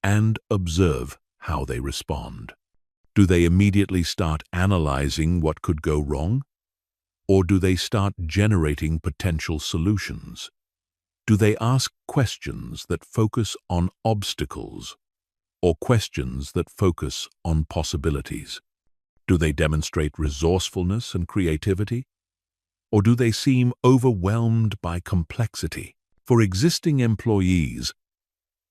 and observe how they respond. Do they immediately start analyzing what could go wrong? Or do they start generating potential solutions? Do they ask questions that focus on obstacles or questions that focus on possibilities? Do they demonstrate resourcefulness and creativity? Or do they seem overwhelmed by complexity? For existing employees,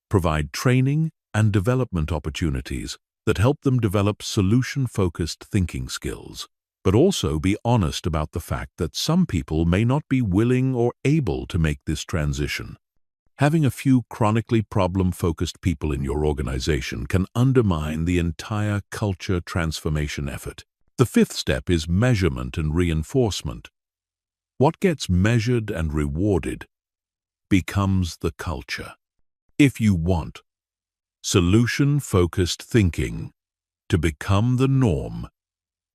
provide training and development opportunities that help them develop solution-focused thinking skills, but also be honest about the fact that some people may not be willing or able to make this transition. Having a few chronically problem-focused people in your organization can undermine the entire culture transformation effort. The fifth step is measurement and reinforcement. What gets measured and rewarded becomes the culture. If you want solution-focused thinking to become the norm,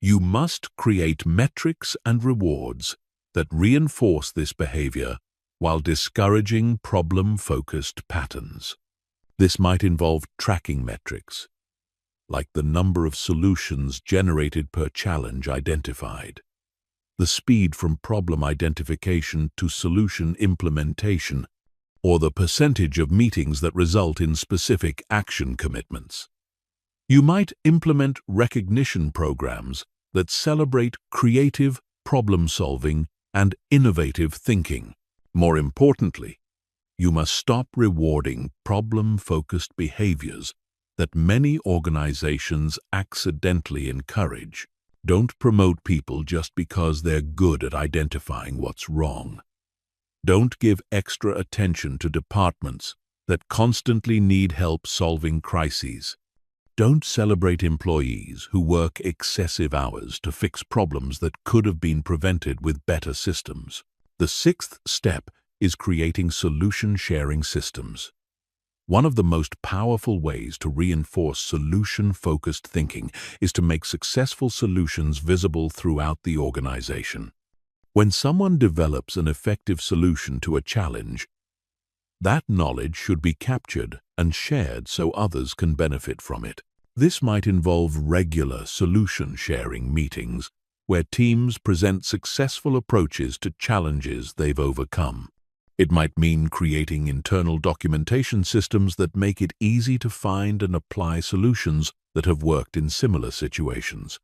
you must create metrics and rewards that reinforce this behavior while discouraging problem-focused patterns. This might involve tracking metrics, like the number of solutions generated per challenge identified, the speed from problem identification to solution implementation, or the percentage of meetings that result in specific action commitments. You might implement recognition programs that celebrate creative problem-solving and innovative thinking. More importantly, you must stop rewarding problem-focused behaviors that many organizations accidentally encourage. Don't promote people just because they're good at identifying what's wrong. Don't give extra attention to departments that constantly need help solving crises. Don't celebrate employees who work excessive hours to fix problems that could have been prevented with better systems. The sixth step is creating solution-sharing systems. One of the most powerful ways to reinforce solution-focused thinking is to make successful solutions visible throughout the organization. When someone develops an effective solution to a challenge, that knowledge should be captured and shared so others can benefit from it. This might involve regular solution-sharing meetings where teams present successful approaches to challenges they've overcome. It might mean creating internal documentation systems that make it easy to find and apply solutions that have worked in similar situations.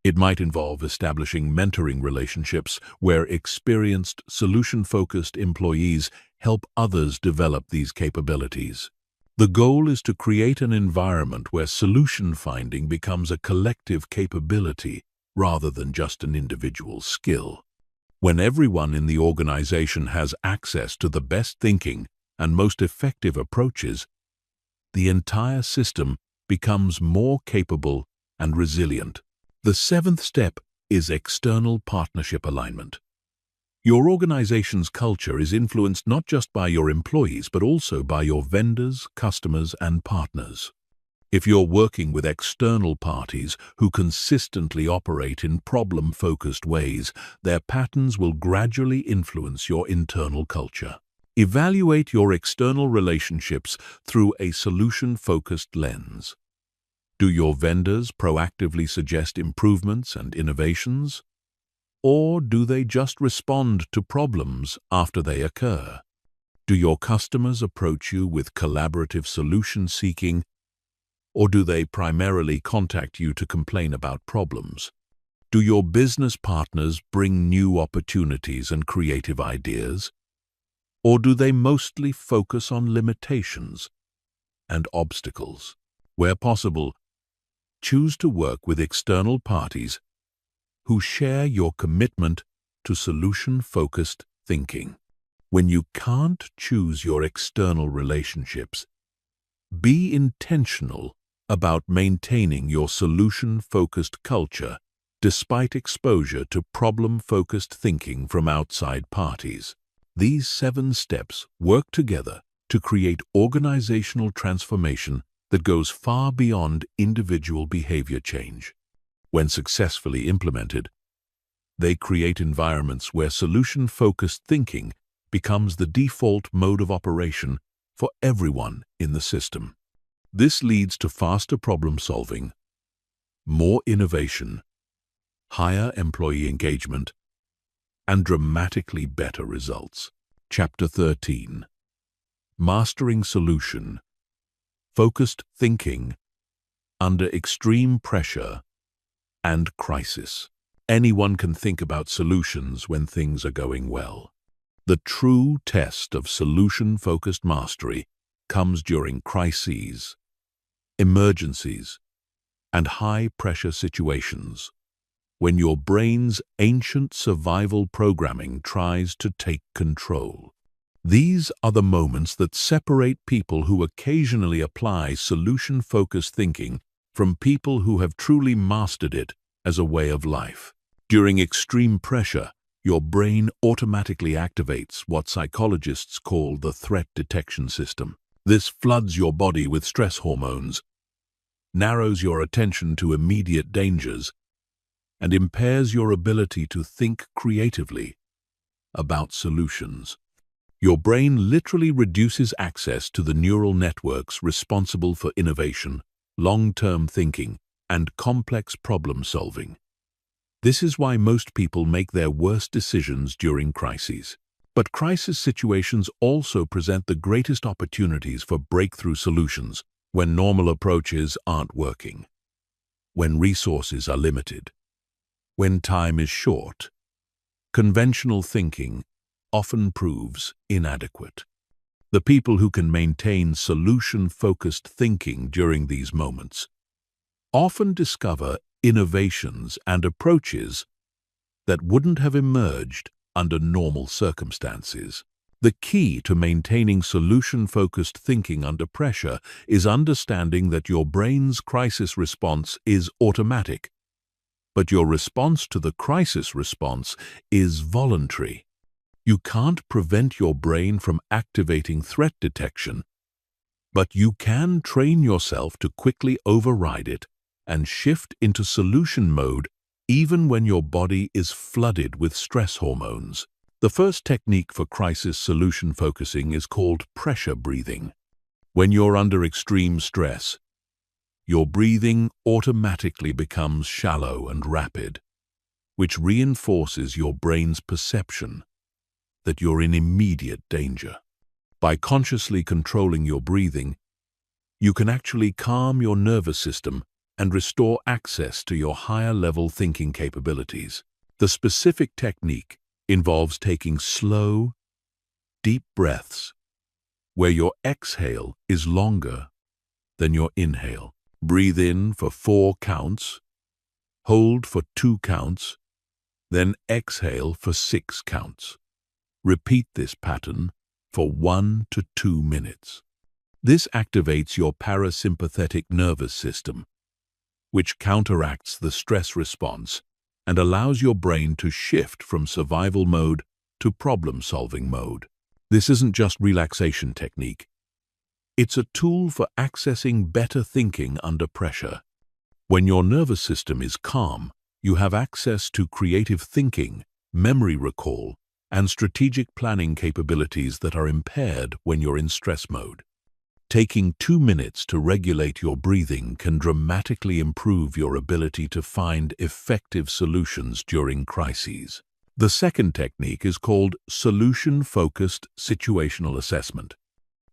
It might involve establishing mentoring relationships where experienced, solution-focused employees help others develop these capabilities. The goal is to create an environment where solution finding becomes a collective capability rather than just an individual skill. When everyone in the organization has access to the best thinking and most effective approaches, the entire system becomes more capable and resilient. The seventh step is external partnership alignment. Your organization's culture is influenced not just by your employees, but also by your vendors, customers, and partners. If you're working with external parties who consistently operate in problem-focused ways, their patterns will gradually influence your internal culture. Evaluate your external relationships through a solution-focused lens. Do your vendors proactively suggest improvements and innovations? Or do they just respond to problems after they occur? Do your customers approach you with collaborative solution seeking, or do they primarily contact you to complain about problems? Do your business partners bring new opportunities and creative ideas? Or do they mostly focus on limitations and obstacles? Where possible, choose to work with external parties who share your commitment to solution-focused thinking. When you can't choose your external relationships, be intentional about maintaining your solution-focused culture despite exposure to problem-focused thinking from outside parties. These 7 steps work together to create organizational transformation that goes far beyond individual behavior change. When successfully implemented, they create environments where solution-focused thinking becomes the default mode of operation for everyone in the system. This leads to faster problem-solving, more innovation, higher employee engagement, and dramatically better results. Chapter 13. Mastering Solution. Focused Thinking Under Extreme Pressure and Crisis. Anyone can think about solutions when things are going well. The true test of solution-focused mastery comes during crises, emergencies, and high-pressure situations, when your brain's ancient survival programming tries to take control. These are the moments that separate people who occasionally apply solution-focused thinking from people who have truly mastered it as a way of life. During extreme pressure, your brain automatically activates what psychologists call the threat detection system. This floods your body with stress hormones, narrows your attention to immediate dangers, and impairs your ability to think creatively about solutions. Your brain literally reduces access to the neural networks responsible for innovation, long-term thinking, and complex problem-solving. This is why most people make their worst decisions during crises. But crisis situations also present the greatest opportunities for breakthrough solutions when normal approaches aren't working, when resources are limited, when time is short. Conventional thinking often proves inadequate. The people who can maintain solution-focused thinking during these moments often discover innovations and approaches that wouldn't have emerged under normal circumstances. The key to maintaining solution-focused thinking under pressure is understanding that your brain's crisis response is automatic, but your response to the crisis response is voluntary. You can't prevent your brain from activating threat detection, but you can train yourself to quickly override it and shift into solution mode even when your body is flooded with stress hormones. The first technique for crisis solution focusing is called pressure breathing. When you're under extreme stress, your breathing automatically becomes shallow and rapid, which reinforces your brain's perception that you're in immediate danger. By consciously controlling your breathing, you can actually calm your nervous system and restore access to your higher-level thinking capabilities. The specific technique involves taking slow, deep breaths where your exhale is longer than your inhale. Breathe in for 4 counts, hold for 2 counts, then exhale for 6 counts. Repeat this pattern for 1 to 2 minutes. This activates your parasympathetic nervous system, which counteracts the stress response and allows your brain to shift from survival mode to problem-solving mode. This isn't just relaxation technique. It's a tool for accessing better thinking under pressure. When your nervous system is calm, you have access to creative thinking, memory recall, and strategic planning capabilities that are impaired when you're in stress mode. Taking 2 minutes to regulate your breathing can dramatically improve your ability to find effective solutions during crises. The second technique is called solution-focused situational assessment.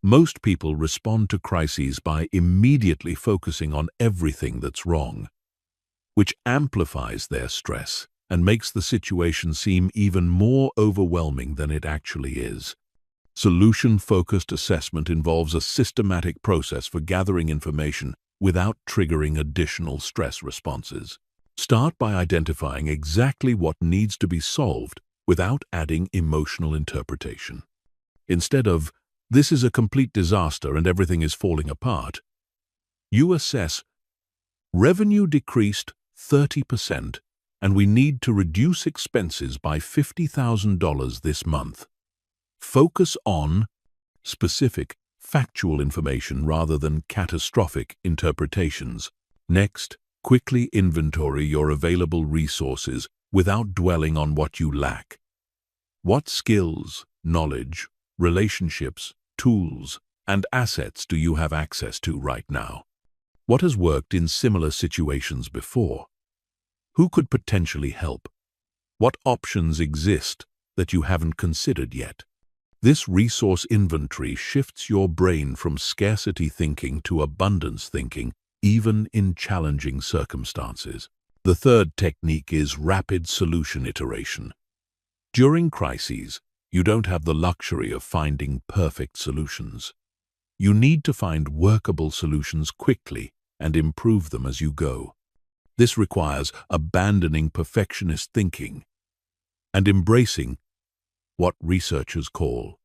Most people respond to crises by immediately focusing on everything that's wrong, which amplifies their stress and makes the situation seem even more overwhelming than it actually is. Solution-focused assessment involves a systematic process for gathering information without triggering additional stress responses. Start by identifying exactly what needs to be solved without adding emotional interpretation. Instead of, "This is a complete disaster and everything is falling apart," you assess, "Revenue decreased 30% and we need to reduce expenses by $50,000 this month." Focus on specific, factual information rather than catastrophic interpretations. Next, quickly inventory your available resources without dwelling on what you lack. What skills, knowledge, relationships, tools, and assets do you have access to right now? What has worked in similar situations before? Who could potentially help? What options exist that you haven't considered yet? This resource inventory shifts your brain from scarcity thinking to abundance thinking, even in challenging circumstances. The third technique is rapid solution iteration. During crises, you don't have the luxury of finding perfect solutions. You need to find workable solutions quickly and improve them as you go. This requires abandoning perfectionist thinking and embracing what researchers call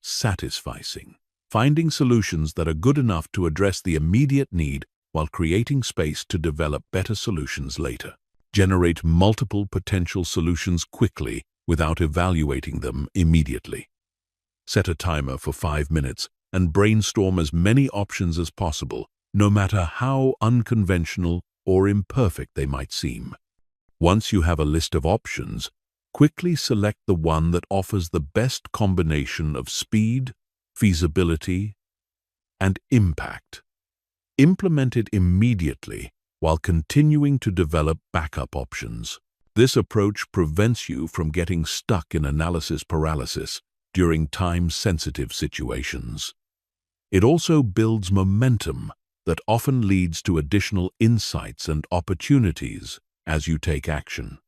satisficing. Finding solutions that are good enough to address the immediate need while creating space to develop better solutions later. Generate multiple potential solutions quickly without evaluating them immediately. Set a timer for 5 minutes and brainstorm as many options as possible, no matter how unconventional or imperfect they might seem. Once you have a list of options, quickly select the one that offers the best combination of speed, feasibility, and impact. Implement it immediately while continuing to develop backup options. This approach prevents you from getting stuck in analysis paralysis during time-sensitive situations. It also builds momentum that often leads to additional insights and opportunities as you take action.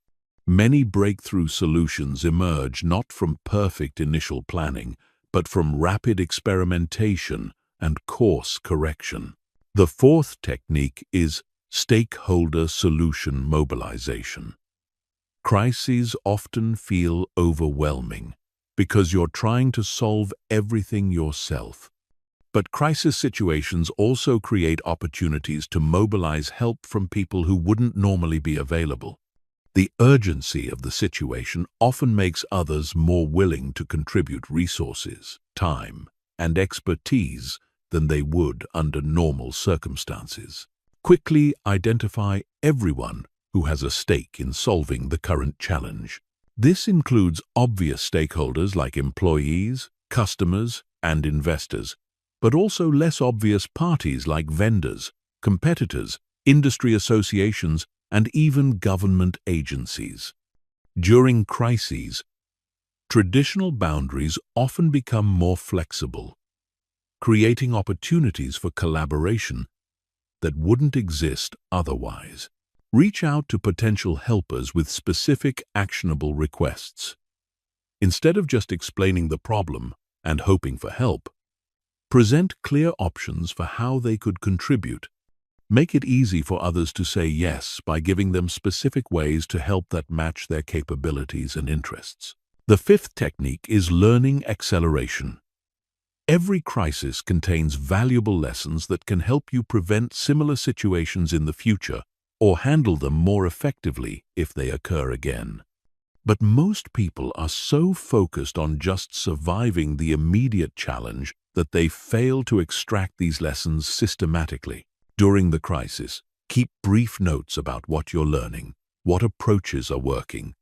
Many breakthrough solutions emerge not from perfect initial planning, but from rapid experimentation and course correction. The fourth technique is stakeholder solution mobilization. Crises often feel overwhelming because you're trying to solve everything yourself. But crisis situations also create opportunities to mobilize help from people who wouldn't normally be available. The urgency of the situation often makes others more willing to contribute resources, time, and expertise than they would under normal circumstances. Quickly identify everyone who has a stake in solving the current challenge. This includes obvious stakeholders like employees, customers, and investors, but also less obvious parties like vendors, competitors, industry associations, and even government agencies. During crises, traditional boundaries often become more flexible, creating opportunities for collaboration that wouldn't exist otherwise. Reach out to potential helpers with specific, actionable requests. Instead of just explaining the problem and hoping for help, present clear options for how they could contribute. Make it easy for others to say yes by giving them specific ways to help that match their capabilities and interests. The fifth technique is learning acceleration. Every crisis contains valuable lessons that can help you prevent similar situations in the future or handle them more effectively if they occur again. But most people are so focused on just surviving the immediate challenge that they fail to extract these lessons systematically. During the crisis, keep brief notes about what you're learning, what approaches are working,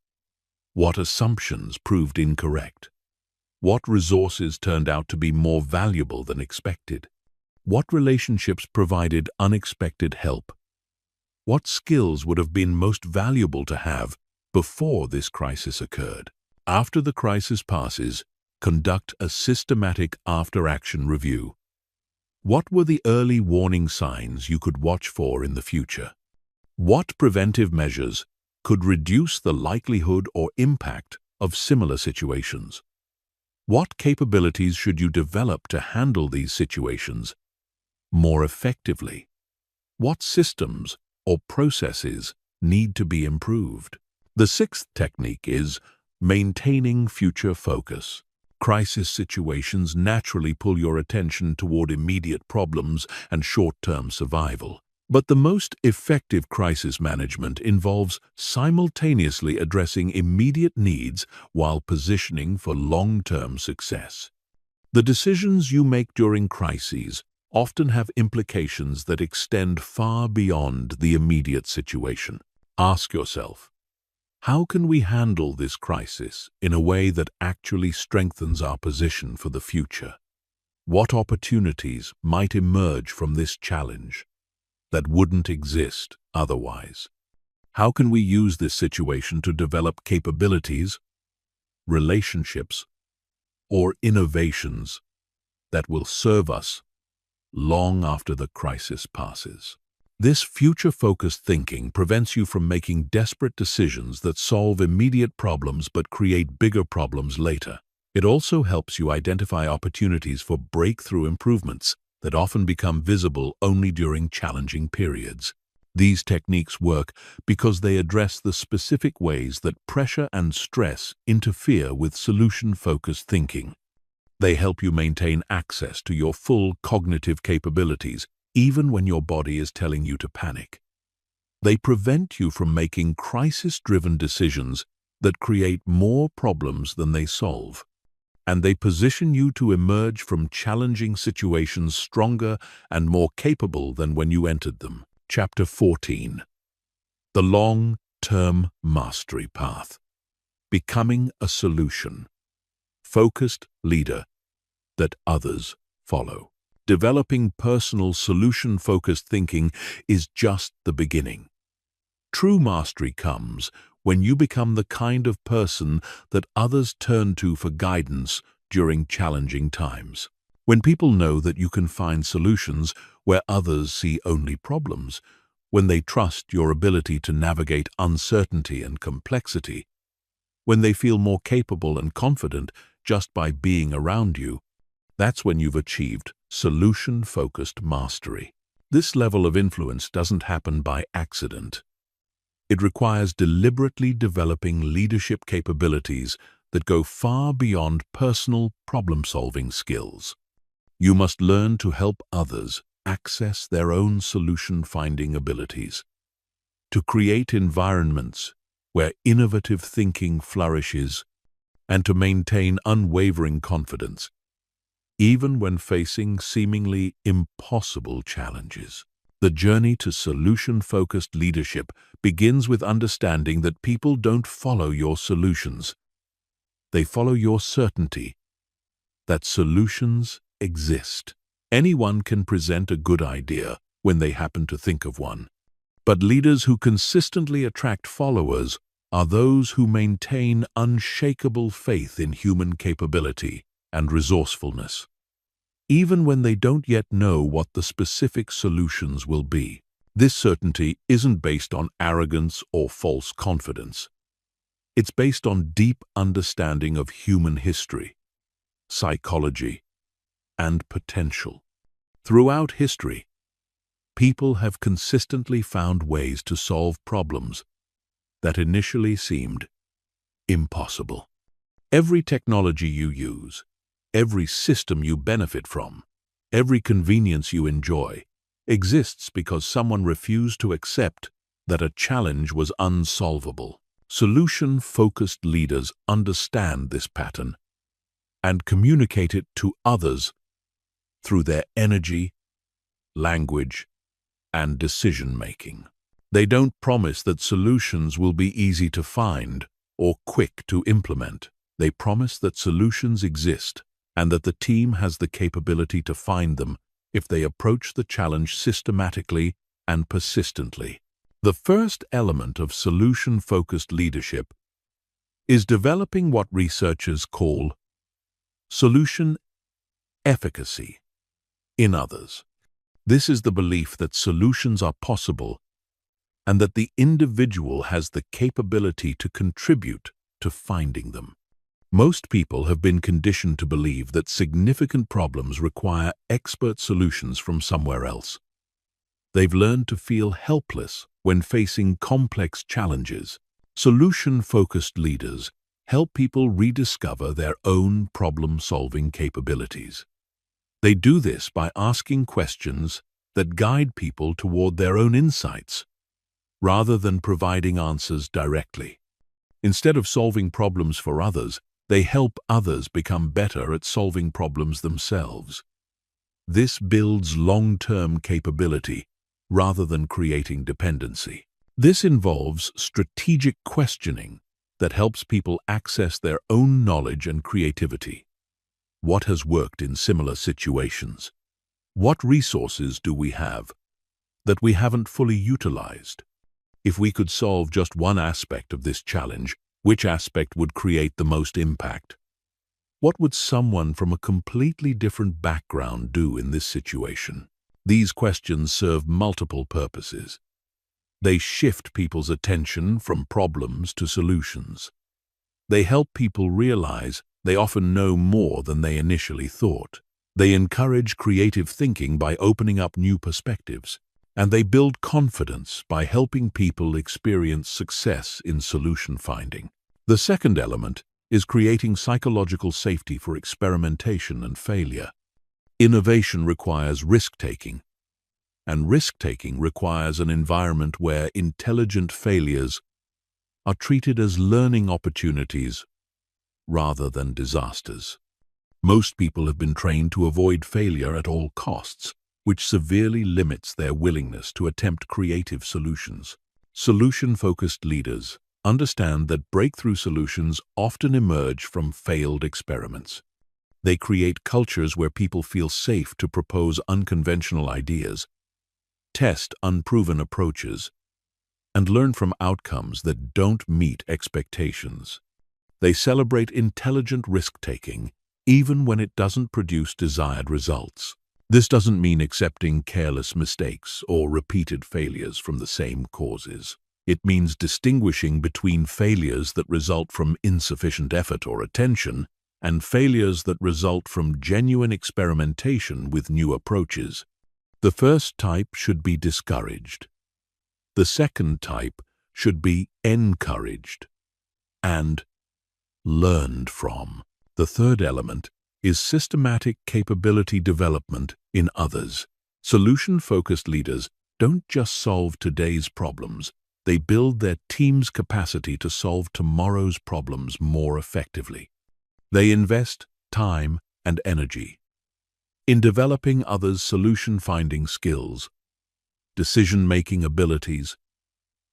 what assumptions proved incorrect, what resources turned out to be more valuable than expected, what relationships provided unexpected help, what skills would have been most valuable to have before this crisis occurred. After the crisis passes, conduct a systematic after-action review. What were the early warning signs you could watch for in the future? What preventive measures could reduce the likelihood or impact of similar situations? What capabilities should you develop to handle these situations more effectively? What systems or processes need to be improved? The sixth technique is maintaining future focus. Crisis situations naturally pull your attention toward immediate problems and short-term survival. But the most effective crisis management involves simultaneously addressing immediate needs while positioning for long-term success. The decisions you make during crises often have implications that extend far beyond the immediate situation. Ask yourself, how can we handle this crisis in a way that actually strengthens our position for the future? What opportunities might emerge from this challenge that wouldn't exist otherwise? How can we use this situation to develop capabilities, relationships, or innovations that will serve us long after the crisis passes? This future-focused thinking prevents you from making desperate decisions that solve immediate problems but create bigger problems later. It also helps you identify opportunities for breakthrough improvements that often become visible only during challenging periods. These techniques work because they address the specific ways that pressure and stress interfere with solution-focused thinking. They help you maintain access to your full cognitive capabilities, even when your body is telling you to panic. They prevent you from making crisis-driven decisions that create more problems than they solve. And they position you to emerge from challenging situations stronger and more capable than when you entered them. Chapter 14. The Long-Term Mastery Path. Becoming a solution. Focused leader that others follow. Developing personal solution-focused thinking is just the beginning. True mastery comes when you become the kind of person that others turn to for guidance during challenging times. When people know that you can find solutions where others see only problems, when they trust your ability to navigate uncertainty and complexity, when they feel more capable and confident just by being around you, that's when you've achieved solution-focused mastery. This level of influence doesn't happen by accident. It requires deliberately developing leadership capabilities that go far beyond personal problem-solving skills. You must learn to help others access their own solution-finding abilities, to create environments where innovative thinking flourishes, and to maintain unwavering confidence, even when facing seemingly impossible challenges. The journey to solution-focused leadership begins with understanding that people don't follow your solutions. They follow your certainty that solutions exist. Anyone can present a good idea when they happen to think of one. But leaders who consistently attract followers are those who maintain unshakable faith in human capability and resourcefulness. even when they don't yet know what the specific solutions will be. This certainty isn't based on arrogance or false confidence. It's based on deep understanding of human history, psychology, and potential. Throughout history, people have consistently found ways to solve problems that initially seemed impossible. Every technology you use, every system you benefit from, every convenience you enjoy, exists because someone refused to accept that a challenge was unsolvable. Solution-focused leaders understand this pattern and communicate it to others through their energy, language, and decision-making. They don't promise that solutions will be easy to find or quick to implement. They promise that solutions exist and that the team has the capability to find them if they approach the challenge systematically and persistently. The first element of solution-focused leadership is developing what researchers call solution efficacy in others. This is the belief that solutions are possible and that the individual has the capability to contribute to finding them. Most people have been conditioned to believe that significant problems require expert solutions from somewhere else. They've learned to feel helpless when facing complex challenges. Solution-focused leaders help people rediscover their own problem-solving capabilities. They do this by asking questions that guide people toward their own insights, rather than providing answers directly. Instead of solving problems for others, they help others become better at solving problems themselves. This builds long-term capability rather than creating dependency. This involves strategic questioning that helps people access their own knowledge and creativity. What has worked in similar situations? What resources do we have that we haven't fully utilized? If we could solve just one aspect of this challenge, which aspect would create the most impact? What would someone from a completely different background do in this situation? These questions serve multiple purposes. They shift people's attention from problems to solutions. They help people realize they often know more than they initially thought. They encourage creative thinking by opening up new perspectives. And they build confidence by helping people experience success in solution finding. The second element is creating psychological safety for experimentation and failure. Innovation requires risk-taking, and risk-taking requires an environment where intelligent failures are treated as learning opportunities rather than disasters. Most people have been trained to avoid failure at all costs, which severely limits their willingness to attempt creative solutions. Solution-focused leaders understand that breakthrough solutions often emerge from failed experiments. They create cultures where people feel safe to propose unconventional ideas, test unproven approaches, and learn from outcomes that don't meet expectations. They celebrate intelligent risk-taking, even when it doesn't produce desired results. This doesn't mean accepting careless mistakes or repeated failures from the same causes. It means distinguishing between failures that result from insufficient effort or attention and failures that result from genuine experimentation with new approaches. The first type should be discouraged. The second type should be encouraged and learned from. The third element is systematic capability development in others. Solution-focused leaders don't just solve today's problems, they build their team's capacity to solve tomorrow's problems more effectively. They invest time and energy in developing others' solution-finding skills, decision-making abilities,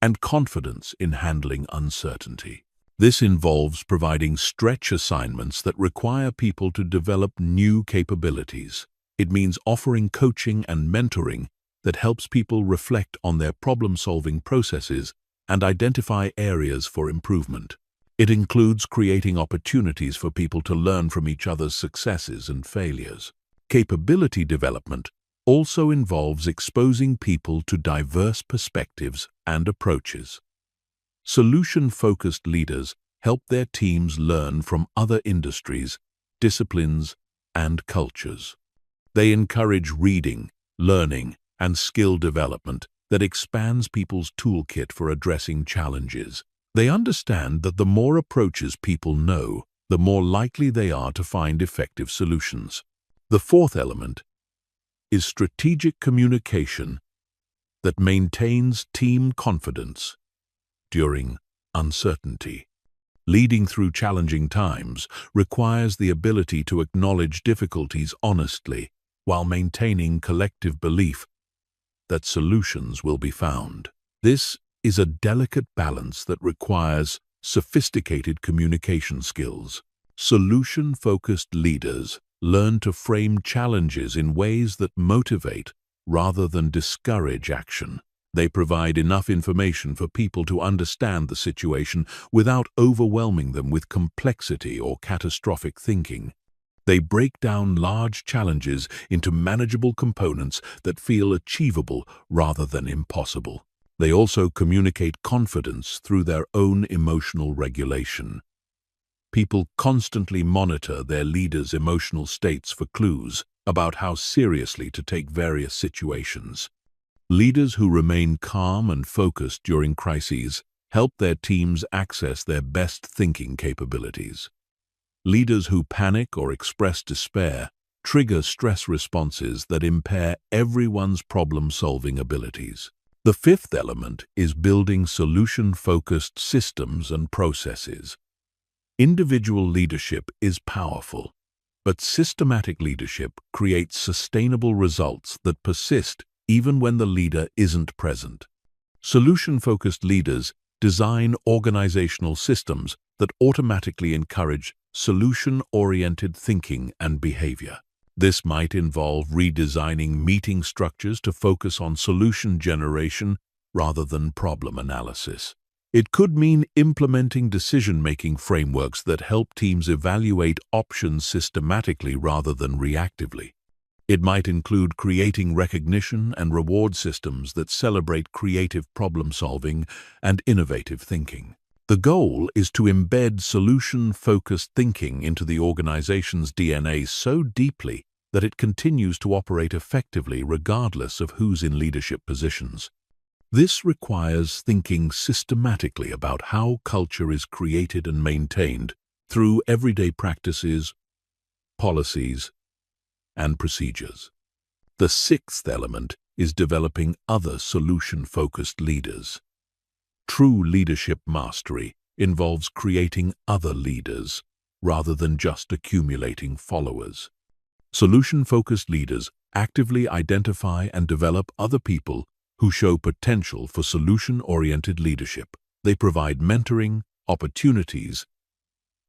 and confidence in handling uncertainty. This involves providing stretch assignments that require people to develop new capabilities. It means offering coaching and mentoring that helps people reflect on their problem-solving processes and identify areas for improvement. It includes creating opportunities for people to learn from each other's successes and failures. Capability development also involves exposing people to diverse perspectives and approaches. Solution-focused leaders help their teams learn from other industries, disciplines, and cultures. They encourage reading, learning, and skill development that expands people's toolkit for addressing challenges. They understand that the more approaches people know, the more likely they are to find effective solutions. The fourth element is strategic communication that maintains team confidence during uncertainty. Leading through challenging times requires the ability to acknowledge difficulties honestly while maintaining collective belief that solutions will be found. This is a delicate balance that requires sophisticated communication skills. Solution-focused leaders learn to frame challenges in ways that motivate rather than discourage action. They provide enough information for people to understand the situation without overwhelming them with complexity or catastrophic thinking. They break down large challenges into manageable components that feel achievable rather than impossible. They also communicate confidence through their own emotional regulation. People constantly monitor their leaders' emotional states for clues about how seriously to take various situations. Leaders who remain calm and focused during crises help their teams access their best thinking capabilities. Leaders who panic or express despair trigger stress responses that impair everyone's problem-solving abilities. The fifth element is building solution-focused systems and processes. Individual leadership is powerful, but systematic leadership creates sustainable results that persist even when the leader isn't present. Solution-focused leaders design organizational systems that automatically encourage solution-oriented thinking and behavior. This might involve redesigning meeting structures to focus on solution generation rather than problem analysis. It could mean implementing decision-making frameworks that help teams evaluate options systematically rather than reactively. It might include creating recognition and reward systems that celebrate creative problem-solving and innovative thinking. The goal is to embed solution-focused thinking into the organization's DNA so deeply that it continues to operate effectively regardless of who's in leadership positions. This requires thinking systematically about how culture is created and maintained through everyday practices, policies, and procedures. The sixth element is developing other solution-focused leaders. True leadership mastery involves creating other leaders rather than just accumulating followers. Solution-focused leaders actively identify and develop other people who show potential for solution-oriented leadership. They provide mentoring, opportunities,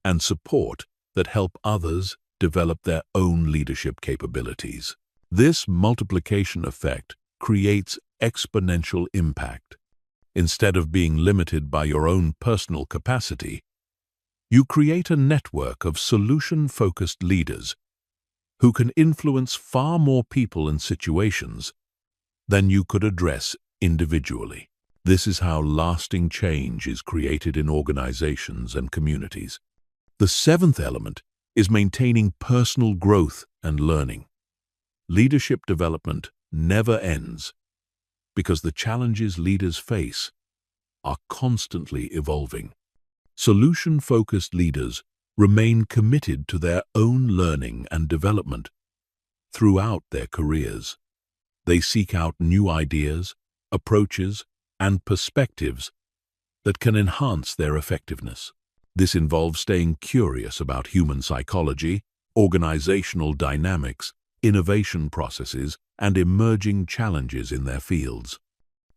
and support that help others develop their own leadership capabilities. This multiplication effect creates exponential impact. Instead of being limited by your own personal capacity, you create a network of solution-focused leaders who can influence far more people and situations than you could address individually. This is how lasting change is created in organizations and communities. The seventh element is maintaining personal growth and learning. Leadership development never ends because the challenges leaders face are constantly evolving. Solution-focused leaders remain committed to their own learning and development throughout their careers. They seek out new ideas, approaches, and perspectives that can enhance their effectiveness. This involves staying curious about human psychology, organizational dynamics, innovation processes, and emerging challenges in their fields.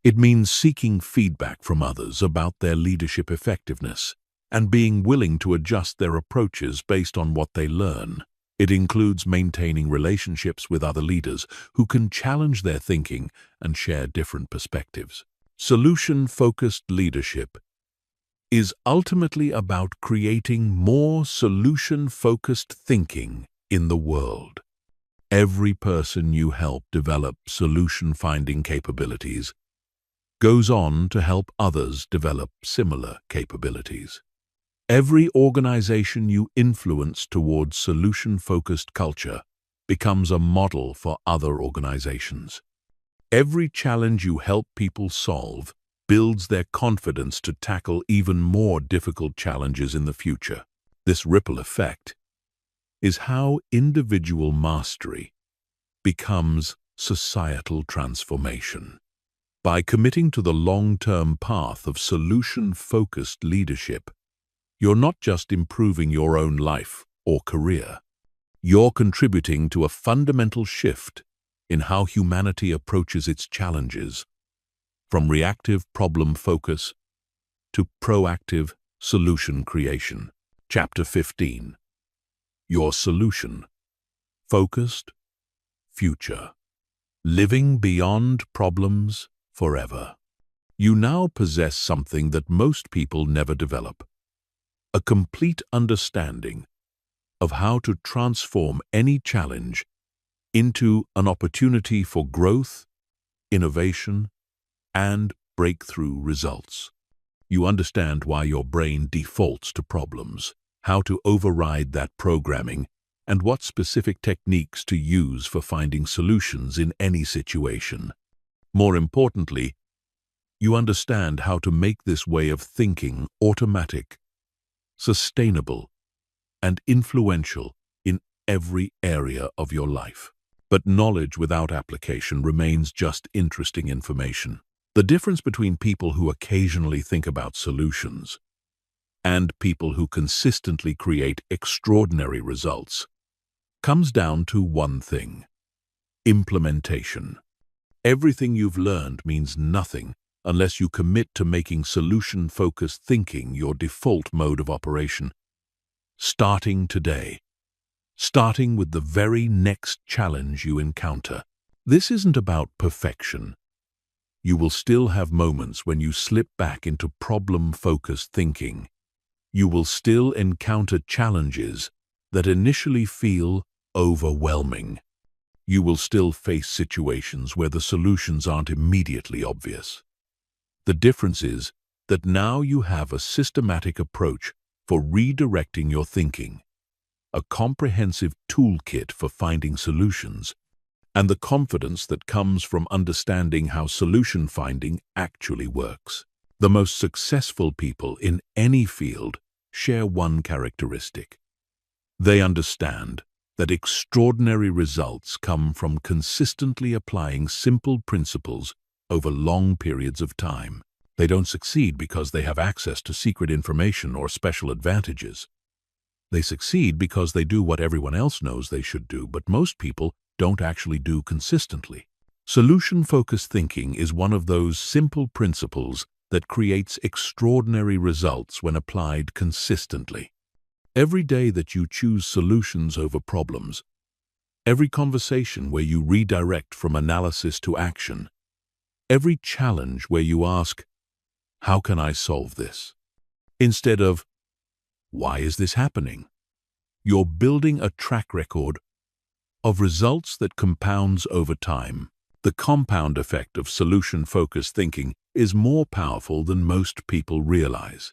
It means seeking feedback from others about their leadership effectiveness and being willing to adjust their approaches based on what they learn. It includes maintaining relationships with other leaders who can challenge their thinking and share different perspectives. Solution-focused leadership is ultimately about creating more solution-focused thinking in the world. Every person you help develop solution-finding capabilities goes on to help others develop similar capabilities. Every organization you influence towards solution-focused culture becomes a model for other organizations. Every challenge you help people solve builds their confidence to tackle even more difficult challenges in the future. This ripple effect is how individual mastery becomes societal transformation. By committing to the long-term path of solution-focused leadership, you're not just improving your own life or career. You're contributing to a fundamental shift in how humanity approaches its challenges, from reactive problem focus to proactive solution creation. Chapter 15. Your solution. Focused future. Living beyond problems forever. You now possess something that most people never develop: a complete understanding of how to transform any challenge into an opportunity for growth, innovation, and breakthrough results. You understand why your brain defaults to problems, how to override that programming, and what specific techniques to use for finding solutions in any situation. More importantly, you understand how to make this way of thinking automatic, sustainable, and influential in every area of your life. But knowledge without application remains just interesting information. The difference between people who occasionally think about solutions and people who consistently create extraordinary results comes down to one thing: implementation. Everything you've learned means nothing unless you commit to making solution-focused thinking your default mode of operation. Starting today. Starting with the very next challenge you encounter. This isn't about perfection. You will still have moments when you slip back into problem-focused thinking. You will still encounter challenges that initially feel overwhelming. You will still face situations where the solutions aren't immediately obvious. The difference is that now you have a systematic approach for redirecting your thinking, a comprehensive toolkit for finding solutions, and the confidence that comes from understanding how solution finding actually works. The most successful people in any field share one characteristic. They understand that extraordinary results come from consistently applying simple principles over long periods of time. They don't succeed because they have access to secret information or special advantages. They succeed because they do what everyone else knows they should do, but most people don't actually do consistently. Solution-focused thinking is one of those simple principles that creates extraordinary results when applied consistently. Every day that you choose solutions over problems, every conversation where you redirect from analysis to action, every challenge where you ask, "How can I solve this?" instead of, "Why is this happening?" you're building a track record of results that compounds over time. The compound effect of solution-focused thinking is more powerful than most people realize.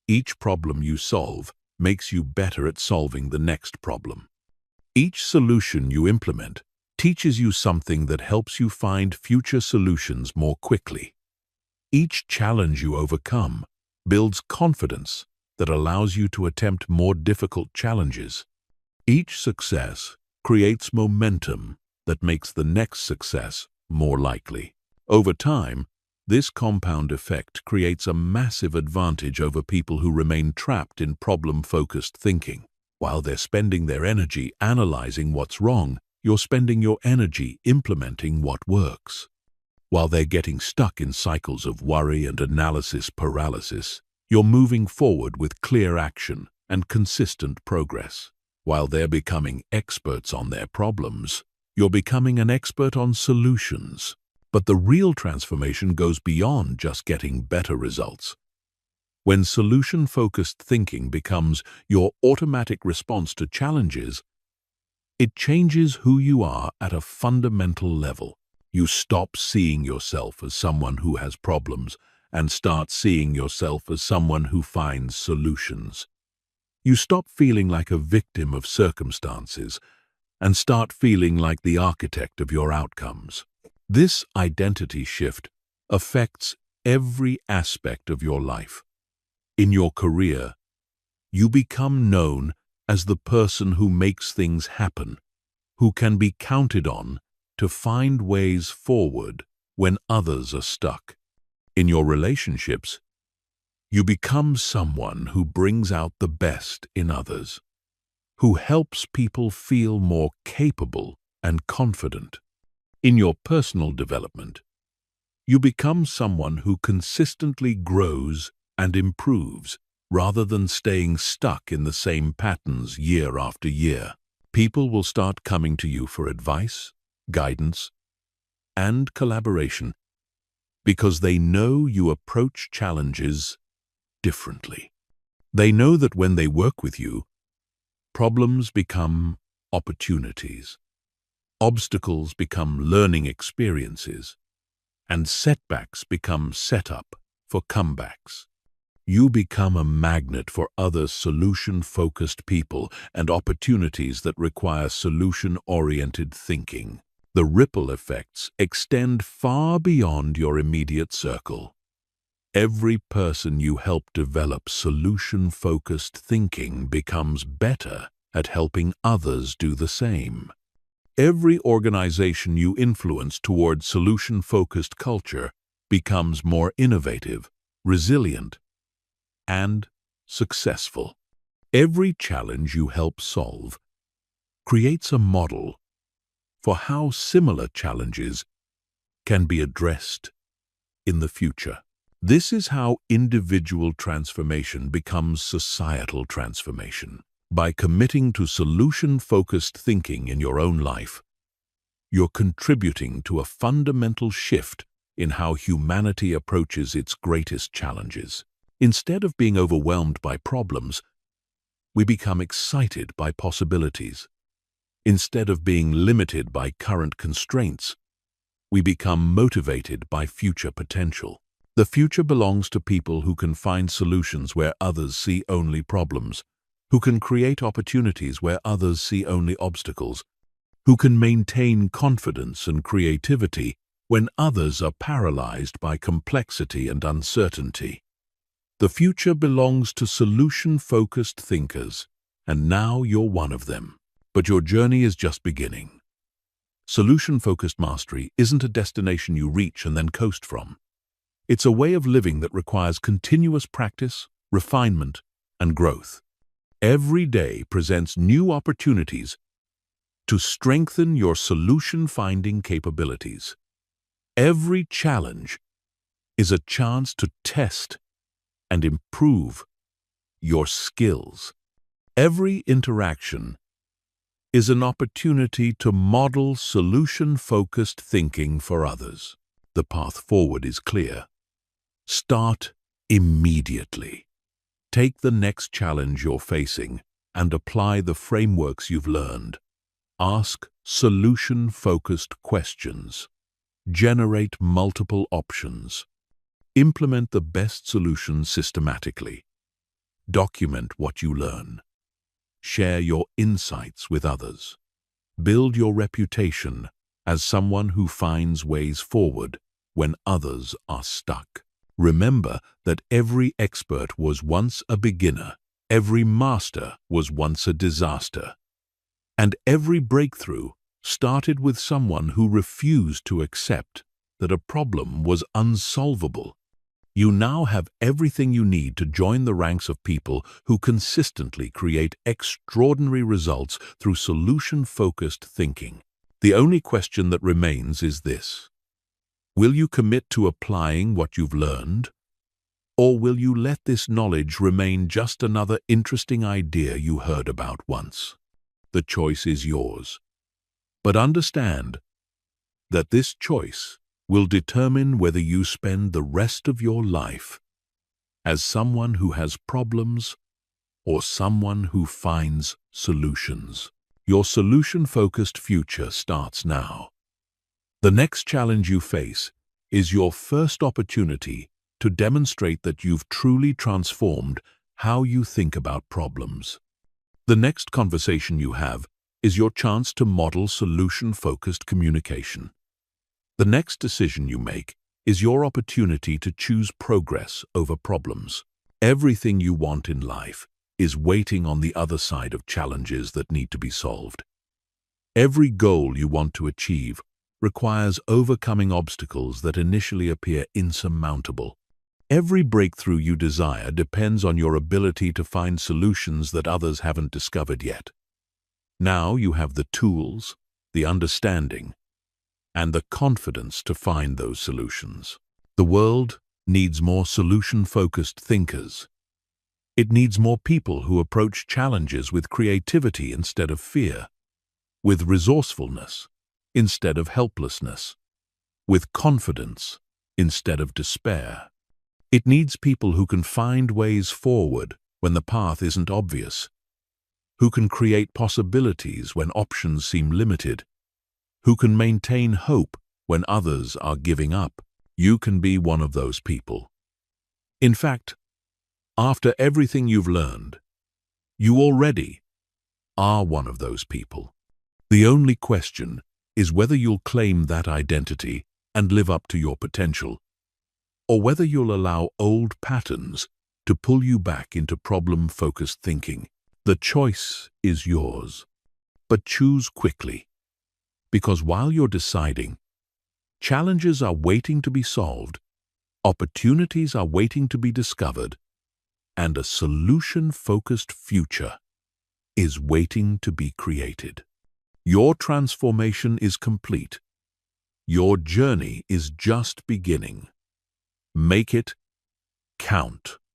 Each problem you solve makes you better at solving the next problem. Each solution you implement teaches you something that helps you find future solutions more quickly. Each challenge you overcome builds confidence that allows you to attempt more difficult challenges. Each success creates momentum that makes the next success more likely. Over time, this compound effect creates a massive advantage over people who remain trapped in problem-focused thinking. While they're spending their energy analyzing what's wrong, you're spending your energy implementing what works. While they're getting stuck in cycles of worry and analysis paralysis, you're moving forward with clear action and consistent progress. While they're becoming experts on their problems, you're becoming an expert on solutions. But the real transformation goes beyond just getting better results. When solution-focused thinking becomes your automatic response to challenges, It changes who you are at a fundamental level. You stop seeing yourself as someone who has problems and start seeing yourself as someone who finds solutions. You stop feeling like a victim of circumstances and start feeling like the architect of your outcomes. This identity shift affects every aspect of your life. In your career, you become known as the person who makes things happen, who can be counted on to find ways forward when others are stuck. In your relationships, you become someone who brings out the best in others, who helps people feel more capable and confident. In your personal development, you become someone who consistently grows and improves rather than staying stuck in the same patterns year after year. People will start coming to you for advice, guidance, and collaboration because they know you approach challenges differently. They know that when they work with you, problems become opportunities, obstacles become learning experiences, and setbacks become setup for comebacks. You become a magnet for other solution-focused people and opportunities that require solution-oriented thinking. The ripple effects extend far beyond your immediate circle. Every person you help develop solution-focused thinking becomes better at helping others do the same. Every organization you influence toward solution-focused culture becomes more innovative, resilient, and successful. Every challenge you help solve creates a model for how similar challenges can be addressed in the future. This is how individual transformation becomes societal transformation. By committing to solution-focused thinking in your own life, you're contributing to a fundamental shift in how humanity approaches its greatest challenges. Instead of being overwhelmed by problems, we become excited by possibilities. Instead of being limited by current constraints, we become motivated by future potential. The future belongs to people who can find solutions where others see only problems, who can create opportunities where others see only obstacles, who can maintain confidence and creativity when others are paralyzed by complexity and uncertainty. The future belongs to solution-focused thinkers, and now you're one of them. But your journey is just beginning. Solution-focused mastery isn't a destination you reach and then coast from. It's a way of living that requires continuous practice, refinement, and growth. Every day presents new opportunities to strengthen your solution-finding capabilities. Every challenge is a chance to test and improve your skills. Every interaction is an opportunity to model solution-focused thinking for others. The path forward is clear. Start immediately. Take the next challenge you're facing and apply the frameworks you've learned. Ask solution-focused questions. Generate multiple options. Implement the best solution systematically. Document what you learn. Share your insights with others. Build your reputation as someone who finds ways forward when others are stuck. Remember that every expert was once a beginner, every master was once a disaster, and every breakthrough started with someone who refused to accept that a problem was unsolvable. You now have everything you need to join the ranks of people who consistently create extraordinary results through solution-focused thinking. The only question that remains is this: will you commit to applying what you've learned? Or will you let this knowledge remain just another interesting idea you heard about once? The choice is yours. But understand that this choice will determine whether you spend the rest of your life as someone who has problems or someone who finds solutions. Your solution-focused future starts now. The next challenge you face is your first opportunity to demonstrate that you've truly transformed how you think about problems. The next conversation you have is your chance to model solution-focused communication. The next decision you make is your opportunity to choose progress over problems. Everything you want in life is waiting on the other side of challenges that need to be solved. Every goal you want to achieve requires overcoming obstacles that initially appear insurmountable. Every breakthrough you desire depends on your ability to find solutions that others haven't discovered yet. Now you have the tools, the understanding, and the confidence to find those solutions. The world needs more solution-focused thinkers. It needs more people who approach challenges with creativity instead of fear, with resourcefulness instead of helplessness, with confidence instead of despair. It needs people who can find ways forward when the path isn't obvious, who can create possibilities when options seem limited, who can maintain hope when others are giving up. You can be one of those people. In fact, after everything you've learned, you already are one of those people. The only question is whether you'll claim that identity and live up to your potential, or whether you'll allow old patterns to pull you back into problem-focused thinking. The choice is yours, but choose quickly, because while you're deciding, challenges are waiting to be solved, opportunities are waiting to be discovered, and a solution-focused future is waiting to be created. Your transformation is complete. Your journey is just beginning. Make it count.